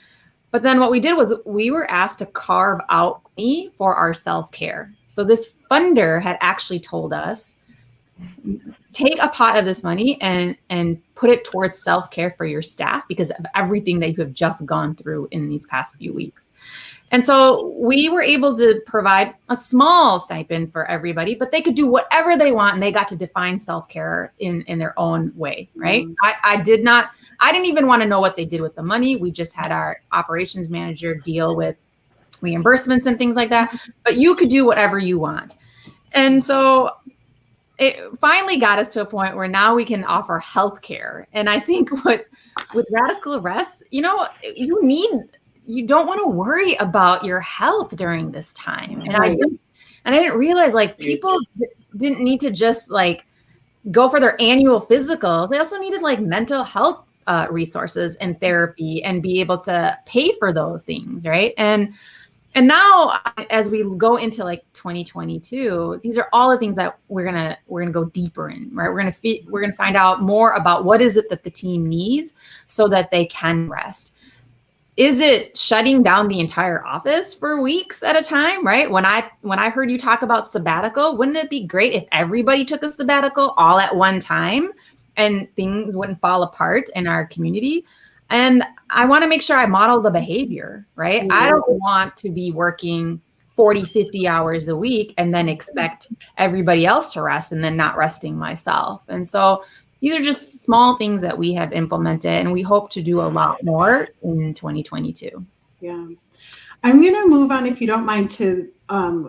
[SPEAKER 3] But then what we did was we were asked to carve out money for our self-care. So this funder had actually told us, take a pot of this money and put it towards self-care for your staff because of everything that you have just gone through in these past few weeks. And so we were able to provide a small stipend for everybody, but they could do whatever they want, and they got to define self-care in their own way, right? I didn't even want to know what they did with the money. We just had our operations manager deal with reimbursements and things like that, but you could do whatever you want. And so it finally got us to a point where now we can offer healthcare. And I think with radical rest, you don't want to worry about your health during this time. And I didn't realize people didn't need to just go for their annual physicals. They also needed mental health resources and therapy and be able to pay for those things, right? And now as we go into 2022, these are all the things that we're gonna go deeper in, right? We're gonna find out more about what is it that the team needs so that they can rest. Is it shutting down the entire office for weeks at a time, right? When I heard you talk about sabbatical, wouldn't it be great if everybody took a sabbatical all at one time and things wouldn't fall apart in our community? And I want to make sure I model the behavior, right? Mm-hmm. I don't want to be working 40, 50 hours a week and then expect everybody else to rest and then not resting myself. And so these are just small things that we have implemented, and we hope to do a lot more in 2022.
[SPEAKER 1] Yeah. I'm going to move on, if you don't mind, to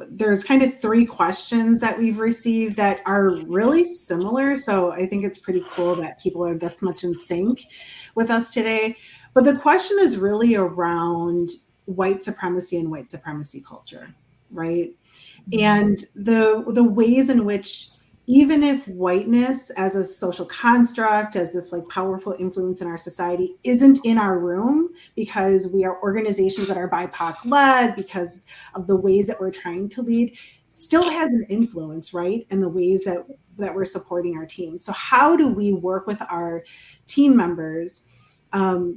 [SPEAKER 1] there's kind of 3 questions that we've received that are really similar. So I think it's pretty cool that people are this much in sync with us today. But the question is really around white supremacy and white supremacy culture, right? And the ways in which, even if whiteness as a social construct, as this powerful influence in our society isn't in our room because we are organizations that are BIPOC led, because of the ways that we're trying to lead, still has an influence, right? In the ways that we're supporting our teams. So how do we work with our team members to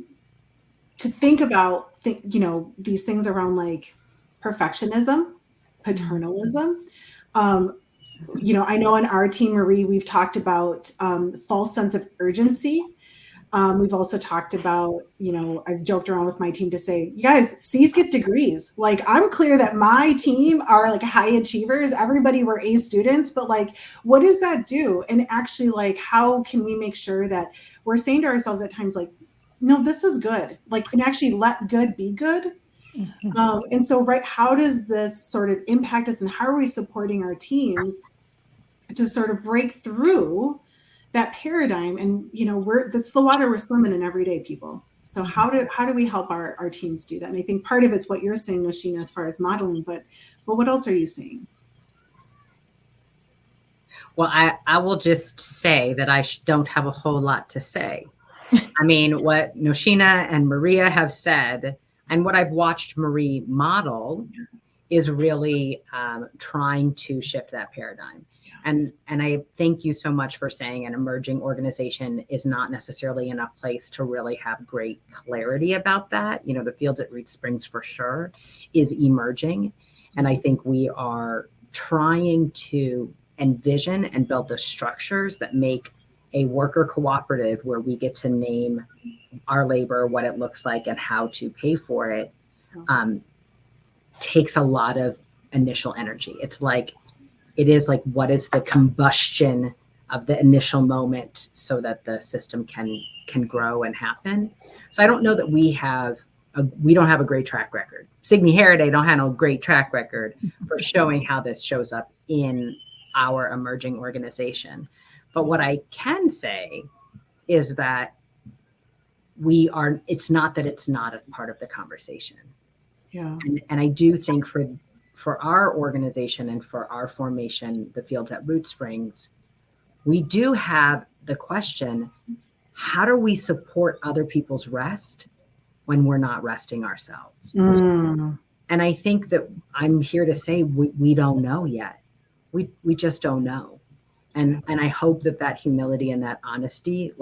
[SPEAKER 1] think about, these things around perfectionism, paternalism, I know in our team, Marie, we've talked about false sense of urgency. We've also talked about, I've joked around with my team to say, you guys, C's get degrees. I'm clear that my team are high achievers. Everybody were A students, but what does that do? And actually, how can we make sure that we're saying to ourselves at times, no, this is good. And actually let good be good. And so, right, how does this sort of impact us, and how are we supporting our teams to sort of break through that paradigm? And that's the water we're swimming in every day, people. So how do we help our teams do that? And I think part of it's what you're saying, Noshina, as far as modeling, but what else are you seeing?
[SPEAKER 5] Well, I will just say that I don't have a whole lot to say. I mean, what Noshina and Maria have said, and what I've watched Marie model, is really trying to shift that paradigm. And I thank you so much for saying an emerging organization is not necessarily in a place to really have great clarity about that. The Fields at Rootsprings for sure is emerging. And I think we are trying to envision and build the structures that make a worker cooperative where we get to name our labor, what it looks like, and how to pay for it, takes a lot of initial energy. It is like, what is the combustion of the initial moment so that the system can grow and happen? So I don't know that we don't have a great track record. Signe Harriday don't have no great track record for showing how this shows up in our emerging organization. But what I can say is that it's not that it's not a part of the conversation.
[SPEAKER 1] Yeah.
[SPEAKER 5] And I do think for our organization and for our formation, the Fields at Rootsprings, we do have the question, how do we support other people's rest when we're not resting ourselves? And I think that I'm here to say we don't know yet. We just don't know. And I hope that humility and that honesty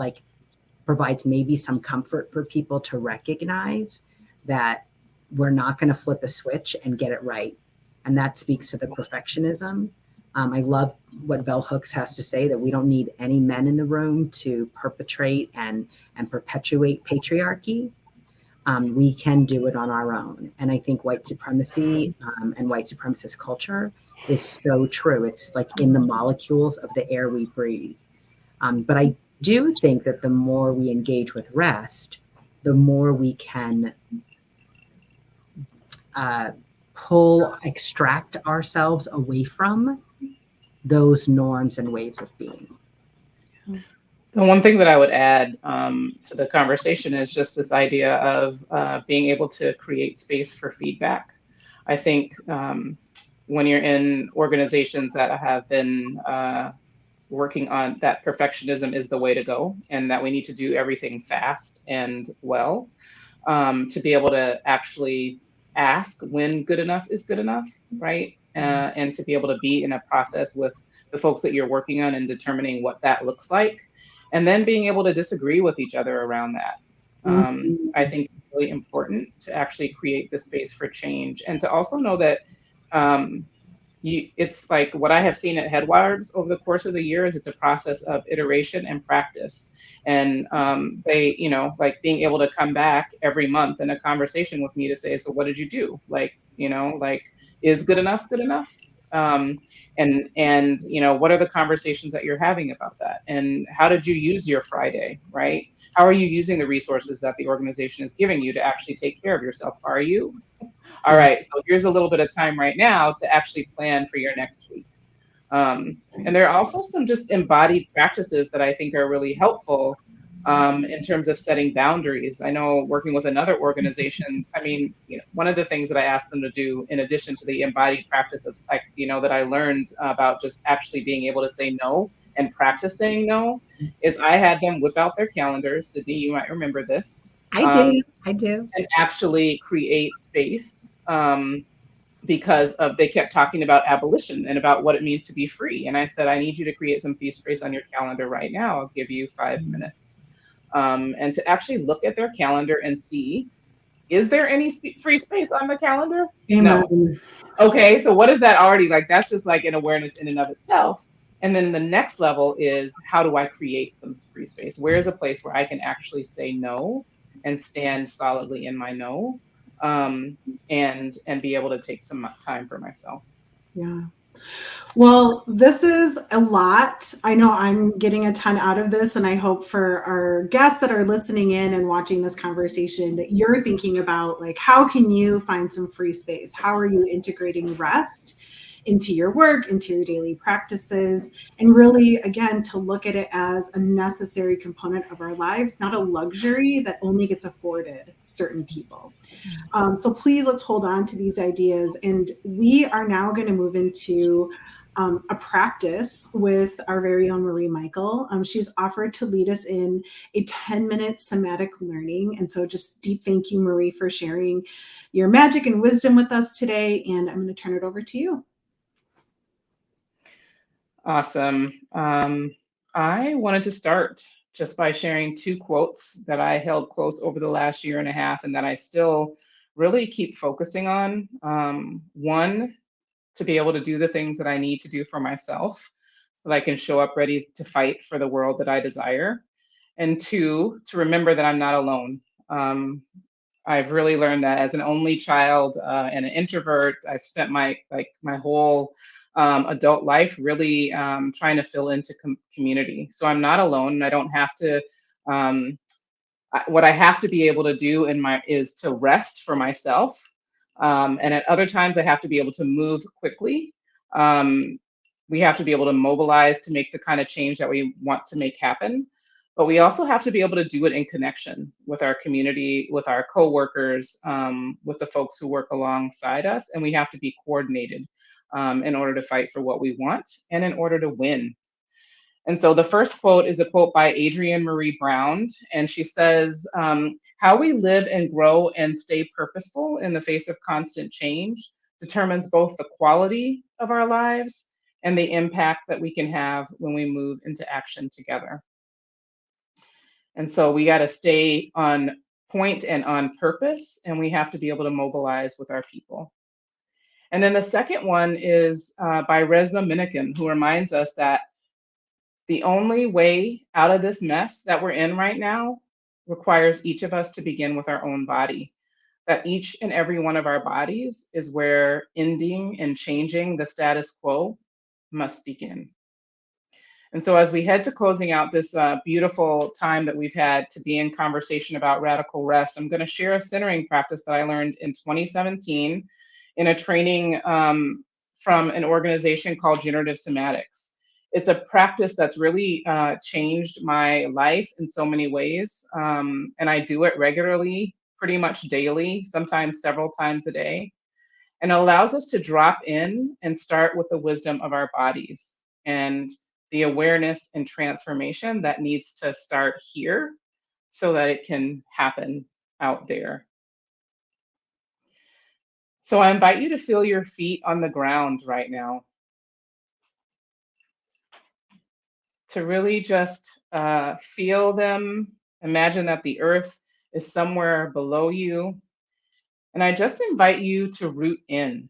[SPEAKER 5] provides maybe some comfort for people to recognize that we're not going to flip a switch and get it right. And that speaks to the perfectionism. I love what Bell Hooks has to say, that we don't need any men in the room to perpetrate and perpetuate patriarchy. We can do it on our own. And I think white supremacy and white supremacist culture is so true. It's like in the molecules of the air we breathe. But I do think that the more we engage with rest, the more we can extract ourselves away from those norms and ways of being.
[SPEAKER 4] The one thing that I would add to the conversation is just this idea of being able to create space for feedback. I think when you're in organizations that have been working on that, perfectionism is the way to go, and that we need to do everything fast and well, to be able to actually ask when good enough is good enough, right? And to be able to be in a process with the folks that you're working on and determining what that looks like, and then being able to disagree with each other around that. I think it's really important to actually create the space for change, and to also know that it's like what I have seen at Headwaters over the course of the year is it's a process of iteration and practice. And they, being able to come back every month in a conversation with me to say, so what did you do? Is good enough good enough? And what are the conversations that you're having about that? And how did you use your Friday, right? How are you using the resources that the organization is giving you to actually take care of yourself? Are you? All right, so here's a little bit of time right now to actually plan for your next week. And there are also some just embodied practices that I think are really helpful in terms of setting boundaries. I know working with another organization, one of the things that I asked them to do, in addition to the embodied practices, that I learned about just actually being able to say no and practice saying no, is I had them whip out their calendars. Sydney, you might remember this.
[SPEAKER 5] I do. And
[SPEAKER 4] actually create space. Because they kept talking about abolition and about what it means to be free. And I said, I need you to create some free space on your calendar right now. I'll give you 5 minutes. And to actually look at their calendar and see, is there any free space on the calendar?
[SPEAKER 1] Amen.
[SPEAKER 4] No. Okay, so what is that already like? That's just like an awareness in and of itself. And then the next level is, how do I create some free space? Where's a place where I can actually say no and stand solidly in my no? And be able to take some time for myself.
[SPEAKER 1] Yeah. Well, this is a lot. I know I'm getting a ton out of this, and I hope for our guests that are listening in and watching this conversation that you're thinking about, like, how can you find some free space? How are you integrating rest into your work, into your daily practices, and really, again, to look at it as a necessary component of our lives, not a luxury that only gets afforded certain people. So please, let's hold on to these ideas. And we are now going to move into a practice with our very own Marie Michael. She's offered to lead us in a 10-minute somatic learning. And so just deep thank you, Marie, for sharing your magic and wisdom with us today. And I'm going to turn it over to you.
[SPEAKER 4] Awesome. I wanted to start just by sharing two quotes that I held close over the last year and a half and that I still really keep focusing on. One, to be able to do the things that I need to do for myself so that I can show up ready to fight for the world that I desire. And two, to remember that I'm not alone. I've really learned that as an only child and an introvert, I've spent my whole adult life really trying to fill into community. So I'm not alone, and I don't have to. What I have to be able to do is to rest for myself, and at other times I have to be able to move quickly. We have to be able to mobilize to make the kind of change that we want to make happen. But we also have to be able to do it in connection with our community, with our coworkers, with the folks who work alongside us, and we have to be coordinated in order to fight for what we want and in order to win. And so the first quote is a quote by Adrienne Marie Brown, and she says, how we live and grow and stay purposeful in the face of constant change determines both the quality of our lives and the impact that we can have when we move into action together. And so we got to stay on point and on purpose, and we have to be able to mobilize with our people. And then the second one is by Resna Minikin, who reminds us that the only way out of this mess that we're in right now requires each of us to begin with our own body. That each and every one of our bodies is where ending and changing the status quo must begin. And so as we head to closing out this beautiful time that we've had to be in conversation about radical rest, I'm going to share a centering practice that I learned in 2017 in a training from an organization called Generative Somatics. It's a practice that's really changed my life in so many ways. And I do it regularly, pretty much daily, sometimes several times a day. And it allows us to drop in and start with the wisdom of our bodies and the awareness and transformation that needs to start here so that it can happen out there. So I invite you to feel your feet on the ground right now. To really just feel them. Imagine that the earth is somewhere below you. And I just invite you to root in.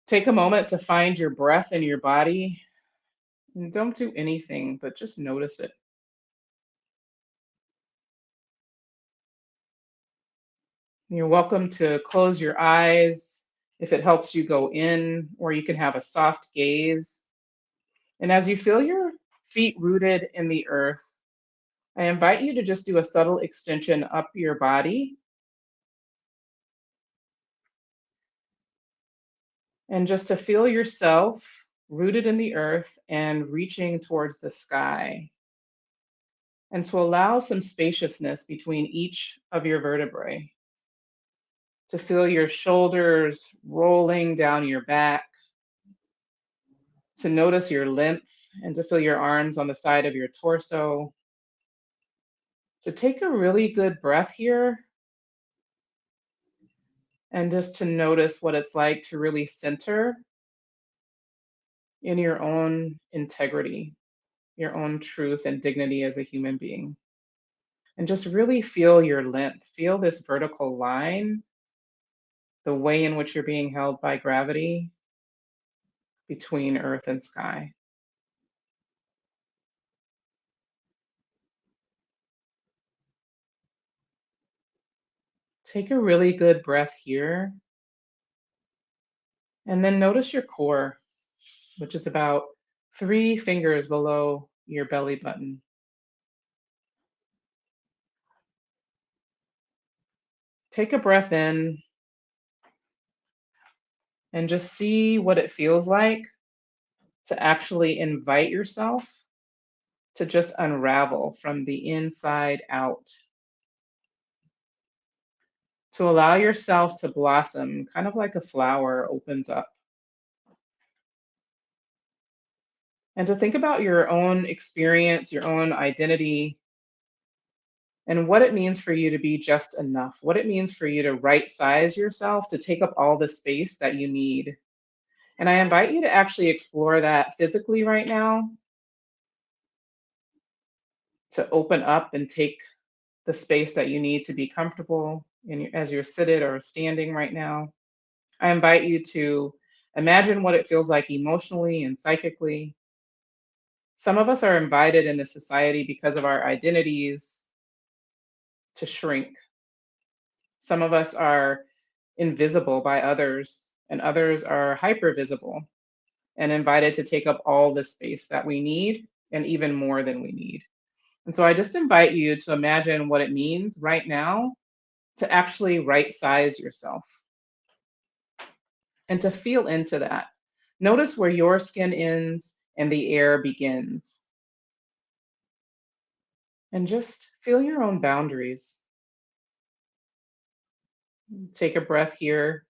[SPEAKER 4] Take a moment to find your breath in your body. And don't do anything, but just notice it. You're welcome to close your eyes if it helps you go in, or you can have a soft gaze. And as you feel your feet rooted in the earth, I invite you to just do a subtle extension up your body. And just to feel yourself rooted in the earth and reaching towards the sky. And to allow some spaciousness between each of your vertebrae. To feel your shoulders rolling down your back. To notice your length and to feel your arms on the side of your torso. To take a really good breath here. And just to notice what it's like to really center in your own integrity, your own truth and dignity as a human being. And just really feel your length, feel this vertical line, the way in which you're being held by gravity between earth and sky. Take a really good breath here. And then notice your core, which is about 3 fingers below your belly button. Take a breath in and just see what it feels like to actually invite yourself to just unravel from the inside out. To allow yourself to blossom, kind of like a flower opens up. And to think about your own experience, your own identity, and what it means for you to be just enough, what it means for you to right size yourself to take up all the space that you need. And I invite you to actually explore that physically right now, to open up and take the space that you need to be comfortable as you're seated or standing right now. I invite you to imagine what it feels like emotionally and psychically. Some of us are invited in this society because of our identities to shrink. Some of us are invisible by others, and others are hyper visible and invited to take up all the space that we need and even more than we need. And so I just invite you to imagine what it means right now to actually right size yourself and to feel into that. Notice where your skin ends and the air begins. And just feel your own boundaries. Take a breath here.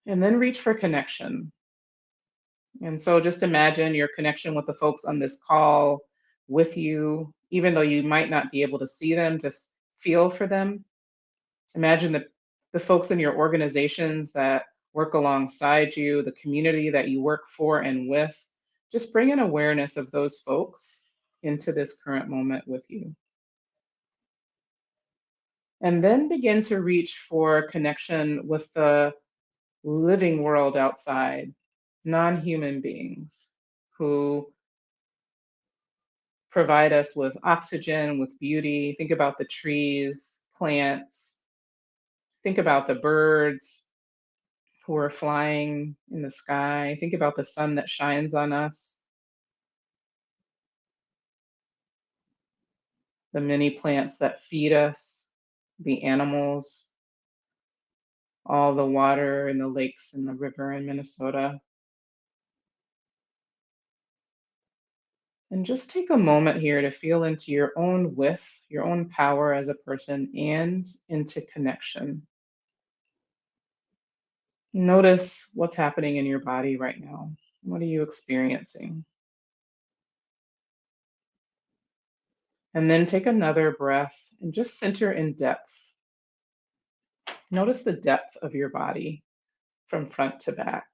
[SPEAKER 4] And then reach for connection. And so just imagine your connection with the folks on this call with you, even though you might not be able to see them, just feel for them. Imagine the folks in your organizations that work alongside you, the community that you work for and with. Just bring an awareness of those folks into this current moment with you. And then begin to reach for connection with the living world outside, non-human beings who provide us with oxygen, with beauty. Think about the trees, plants. Think about the birds who are flying in the sky. Think about the sun that shines on us. The many plants that feed us, the animals, all the water in the lakes and the river in Minnesota. And just take a moment here to feel into your own width, your own power as a person, and into connection. Notice what's happening in your body right now. What are you experiencing? And then take another breath and just center in depth. Notice the depth of your body from front to back.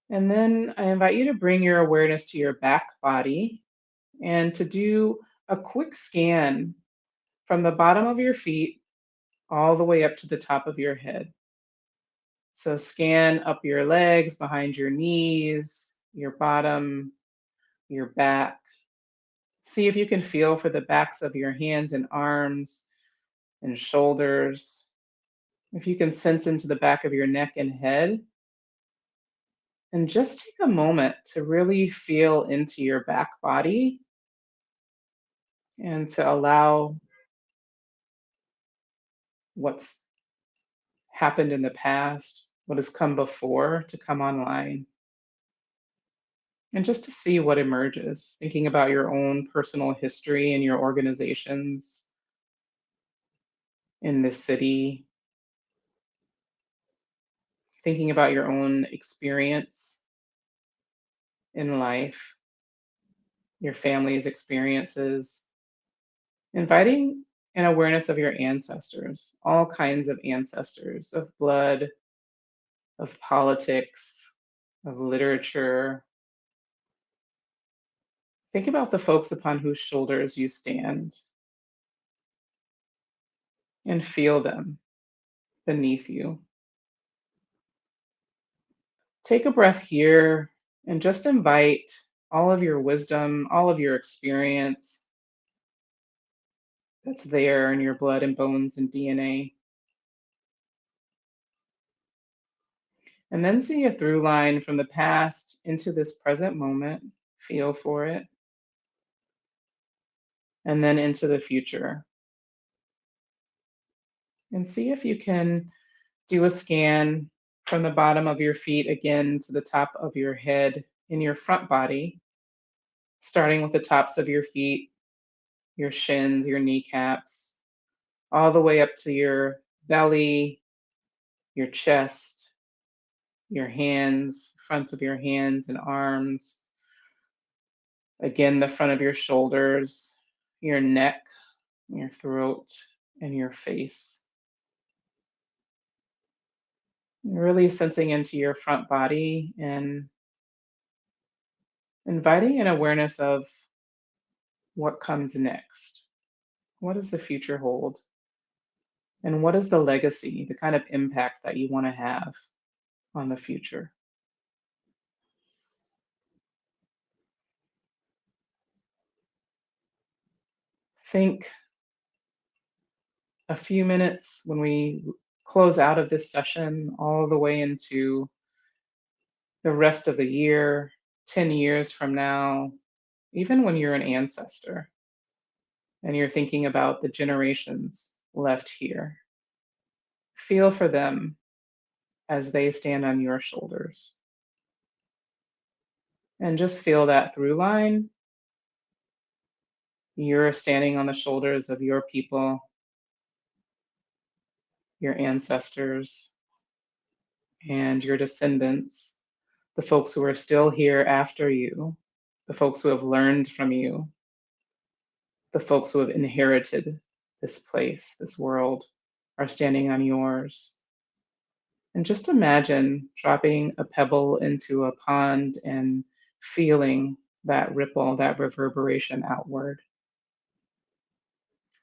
[SPEAKER 4] And then I invite you to bring your awareness to your back body and to do a quick scan from the bottom of your feet all the way up to the top of your head. So scan up your legs, behind your knees, your bottom, your back. See if you can feel for the backs of your hands and arms and shoulders. If you can sense into the back of your neck and head. And just take a moment to really feel into your back body and to allow what's happened in the past, what has come before, to come online. And just to see what emerges, thinking about your own personal history and your organizations in this city, thinking about your own experience in life, your family's experiences, inviting an awareness of your ancestors, all kinds of ancestors, of blood, of politics, of literature. Think about the folks upon whose shoulders you stand and feel them beneath you. Take a breath here and just invite all of your wisdom, all of your experience, that's there in your blood and bones and DNA. And then see a through line from the past into this present moment. Feel for it. And then into the future. And see if you can do a scan from the bottom of your feet again to the top of your head in your front body, starting with the tops of your feet, your shins, your kneecaps, all the way up to your belly, your chest, your hands, fronts of your hands and arms. Again, the front of your shoulders, your neck, your throat, and your face. Really sensing into your front body and inviting an awareness of what comes next. What does the future hold? And what is the legacy, the kind of impact that you want to have on the future? Think a few minutes when we close out of this session, all the way into the rest of the year, 10 years from now, even when you're an ancestor and you're thinking about the generations left here. Feel for them as they stand on your shoulders. And just feel that through line. You're standing on the shoulders of your people, your ancestors, and your descendants, the folks who are still here after you, the folks who have learned from you, the folks who have inherited this place, this world, are standing on yours. And just imagine dropping a pebble into a pond and feeling that ripple, that reverberation outward.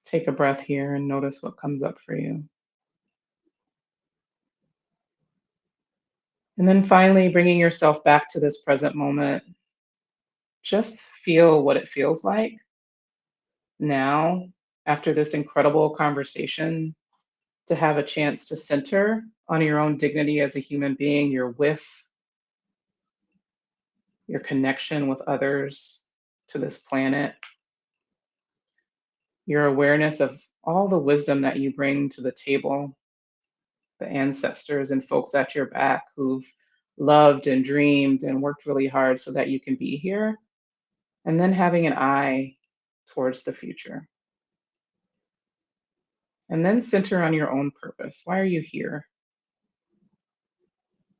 [SPEAKER 4] Take a breath here and notice what comes up for you. And then finally, bringing yourself back to this present moment. Just feel what it feels like now, after this incredible conversation, to have a chance to center on your own dignity as a human being, your width, your connection with others to this planet, your awareness of all the wisdom that you bring to the table, the ancestors and folks at your back who've loved and dreamed and worked really hard so that you can be here, and then having an eye towards the future. And then center on your own purpose. Why are you here?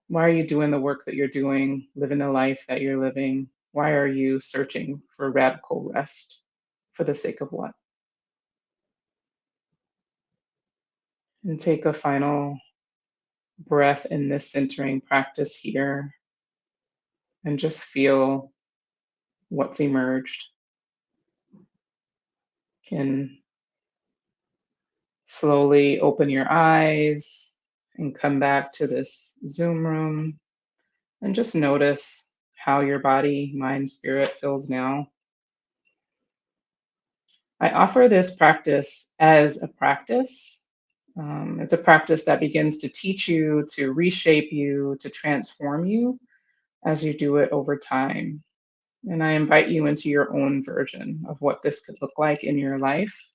[SPEAKER 4] Why are you doing the work that you're doing, living the life that you're living? Why are you searching for radical rest? For the sake of what? And take a final breath in this centering practice here and just feel what's emerged. Can slowly open your eyes and come back to this Zoom room and just notice how your body, mind, spirit feels now. I offer this practice as a practice. It's a practice that begins to teach you, to reshape you, to transform you as you do it over time. And I invite you into your own version of what this could look like in your life.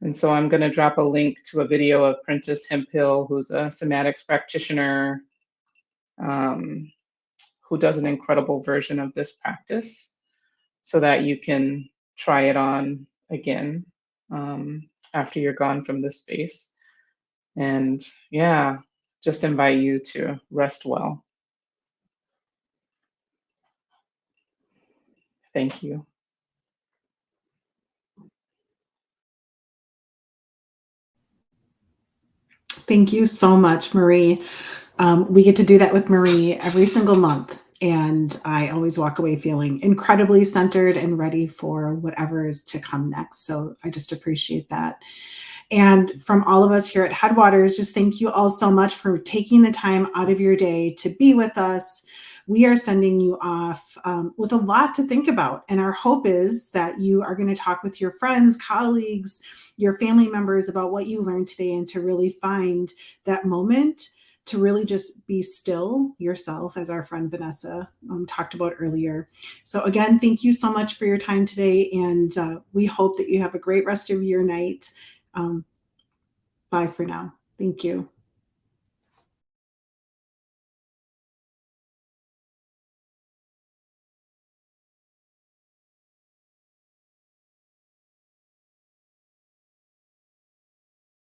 [SPEAKER 4] And so I'm going to drop a link to a video of Prentice Hemphill, who's a somatics practitioner, who does an incredible version of this practice so that you can try it on again after you're gone from this space. And yeah, just invite you to rest well. Thank you.
[SPEAKER 1] Thank you so much, Marie. We get to do that with Marie every single month. And I always walk away feeling incredibly centered and ready for whatever is to come next. So I just appreciate that. And from all of us here at Headwaters, just thank you all so much for taking the time out of your day to be with us. we are sending you off with a lot to think about. And our hope is that you are going to talk with your friends, colleagues, your family members about what you learned today, and to really find that moment to really just be still yourself, as our friend Vanessa talked about earlier. So again, thank you so much for your time today. And we hope that you have a great rest of your night. Bye for now. Thank you.